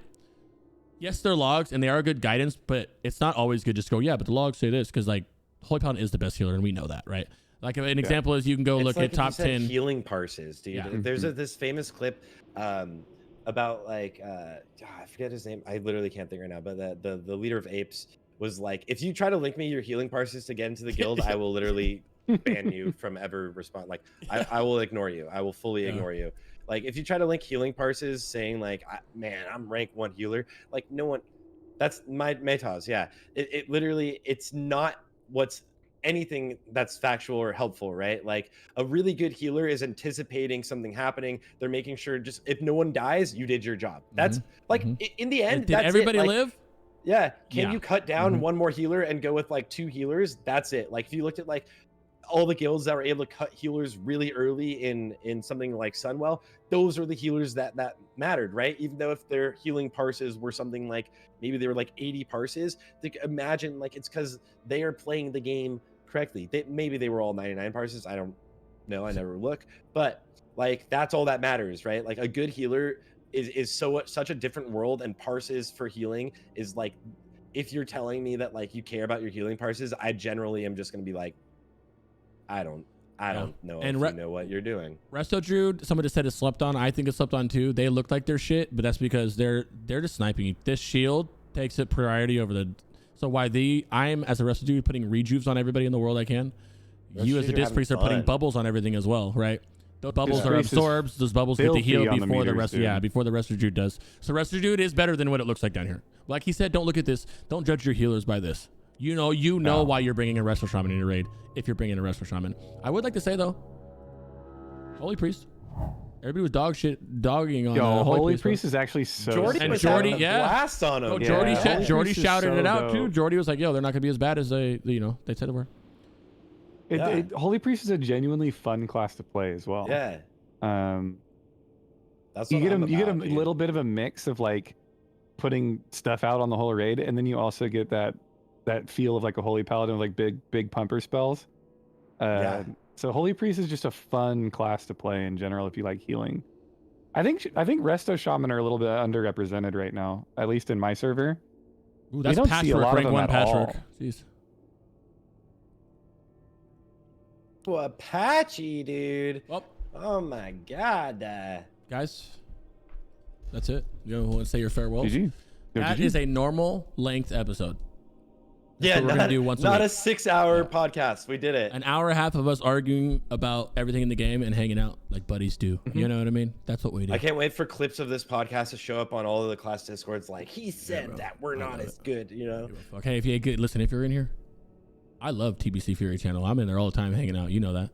yes, they're logs and they are good guidance, but it's not always good just to go, yeah, but the logs say this, because like Holy Paladin is the best healer and we know that, right? Like an example is you can go look like at top 10 healing parses, dude. Yeah. There's this famous clip about like I forget his name. I literally can't think right now, but the leader of apes was like, if you try to link me your healing parses to get into the guild, I will literally ban you from ever respond. Like I will ignore you. I will fully ignore you. Like if you try to link healing parses saying like, man, I'm rank 1 healer, like no one, that's my metas. Yeah. It literally, it's not what's anything that's factual or helpful, right? Like a really good healer is anticipating something happening. They're making sure just if no one dies, you did your job. That's like in the end, did that's everybody like, live? Yeah. Can Yeah. you cut down one more healer and go with like 2 healers? That's it. Like if you looked at like all the guilds that were able to cut healers really early in something like Sunwell, those are the healers that mattered, right? Even though if their healing parses were something like maybe they were like 80 parses, imagine like it's because they are playing the game correctly. Maybe they were all 99 parses. I don't know. I never look, but like that's all that matters, right? Like a good healer is such a different world, and parses for healing is like, if you're telling me that like you care about your healing parses, I generally am just going to be like, I don't know And if you know what you're doing. Resto Druid, somebody said it's slept on. I think it's slept on too. They look like they're shit, but that's because they're just sniping you. This shield takes it priority over the. So why I'm as a Resto Druid putting rejuves on everybody in the world I can. You as a disc priest are putting bubbles on everything as well, right? Those bubbles are absorbed. Those bubbles get to heal before the rest. Yeah, before the Resto Druid does. So Resto Druid is better than what it looks like down here. Like he said, don't look at this. Don't judge your healers by this. You know why you're bringing a Resto Shaman in your raid. If you're bringing a Resto Shaman, I would like to say though, Holy Priest. Everybody was dogging on Holy Priest is actually so. Jordy, blast on him. Jordy shouted it out too. Jordy was like, "Yo, they're not gonna be as bad as they said they were." Holy Priest is a genuinely fun class to play as well. Yeah. That's you get a little bit of a mix of like putting stuff out on the whole raid, and then you also get that feel of like a Holy Paladin with like big pumper spells. So Holy Priest is just a fun class to play in general if you like healing. I think Resto Shaman are a little bit underrepresented right now, at least in my server. Ooh, that's Patchwork, rank 1 Patchwork. Jeez. Well, Apache, dude. Oh my god. Guys, that's it. You want to say your farewells? GG. That is a normal length episode. Yeah, we're gonna do once not a a 6-hour podcast. We did it. An hour and a half of us arguing about everything in the game and hanging out like buddies do. You know what I mean? That's what we do. I can't wait for clips of this podcast to show up on all of the class Discords. Like he said that we're not as good, you know. Okay, if you're in here, I love TBC Fury channel. I'm in there all the time hanging out. You know that.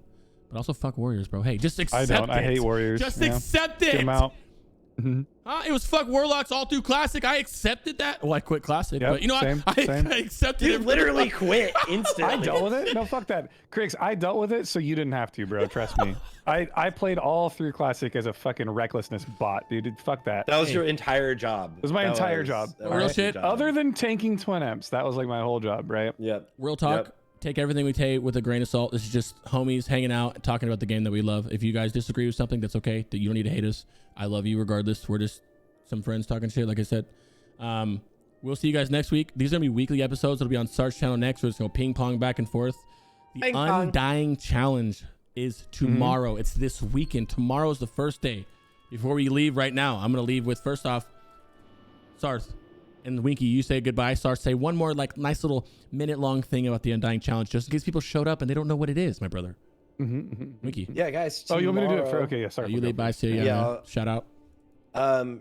But also fuck Warriors, bro. Hey, just accept it. I hate Warriors. Just accept it. Get them out. It was fuck Warlocks all through Classic. I accepted that. Well, I quit Classic, but you know what? I accepted it. You literally quit instantly. I dealt with it. No, fuck that. Criggs, I dealt with it, so you didn't have to, bro. Trust me. I played all through Classic as a fucking recklessness bot, dude. Fuck that. That was your entire job. It was my entire job. Real shit. Other than tanking twin amps, that was like my whole job, right? Yep. Real talk. Yep. Take everything we take with a grain of salt. This is just homies hanging out, talking about the game that we love. If you guys disagree with something, that's okay. You don't need to hate us. I love you regardless. We're just some friends talking shit, like I said. We'll see you guys next week. These are going to be weekly episodes. It'll be on Sarthe channel next. We're just going to ping pong back and forth. The Undying Challenge is tomorrow. It's this weekend. Tomorrow's the first day. Before we leave right now, I'm going to leave with, first off, Sarthe. And Winky, you say goodbye. Sarthe, say one more like nice little minute-long thing about the Undying Challenge, just in case people showed up and they don't know what it is, my brother. Winky. Yeah, guys. Oh, you want me to do it for? Okay, yeah. Sorry. You lead by. See you. Yeah. Shout out.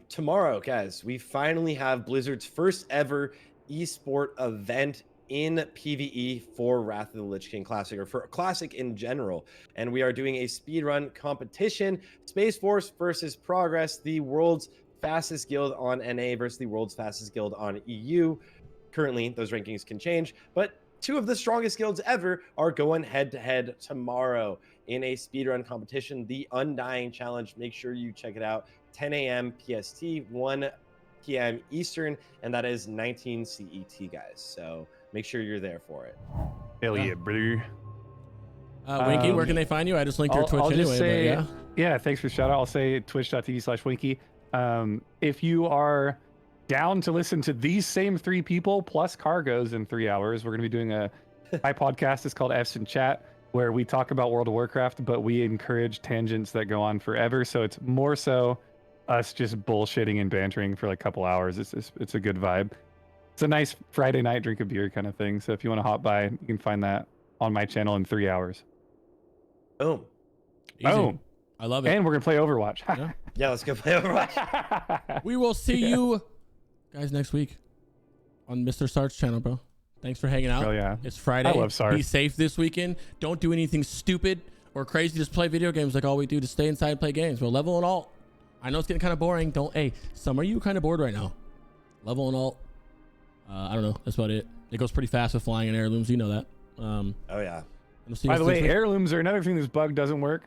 Tomorrow, guys, we finally have Blizzard's first ever esport event in PvE for Wrath of the Lich King Classic, or for Classic in general. And we are doing a speedrun competition. Space Force versus Progress, the world's fastest guild on NA versus the world's fastest guild on EU. Currently, those rankings can change, but 2 of the strongest guilds ever are going head-to-head tomorrow in a speedrun competition, the Undying Challenge. Make sure you check it out. 10 a.m. PST, 1 p.m. Eastern, and that is 19 CET, guys. So make sure you're there for it. Hell yeah, brother. Winky, where can they find you? I just linked your Twitch anyway. Yeah, thanks for the shout out. I'll say twitch.tv/Winky. If you are down to listen to these same 3 people plus Cargos in 3 hours, we're going to be doing my podcast is called F's in Chat, where we talk about World of Warcraft, but we encourage tangents that go on forever. So it's more so us just bullshitting and bantering for like a couple hours. It's a good vibe. It's a nice Friday night drink a beer kind of thing. So if you want to hop by, you can find that on my channel in 3 hours. Boom. Easy. Boom. I love it. And we're going to play Overwatch. Yeah. Yeah, let's go play Overwatch. We will see you guys next week on Mr. Sart's channel, bro. Thanks for hanging out. Oh, yeah. It's Friday. I love Sarthe. Be safe this weekend. Don't do anything stupid or crazy. Just play video games like all we do. Just stay inside and play games. We'll level and alt. I know it's getting kind of boring. Hey, some are you kind of bored right now? Level and alt. I don't know. That's about it. It goes pretty fast with flying and heirlooms. You know that. Oh, yeah. We'll see you By guys the way, next week. heirlooms are another thing this bug doesn't work.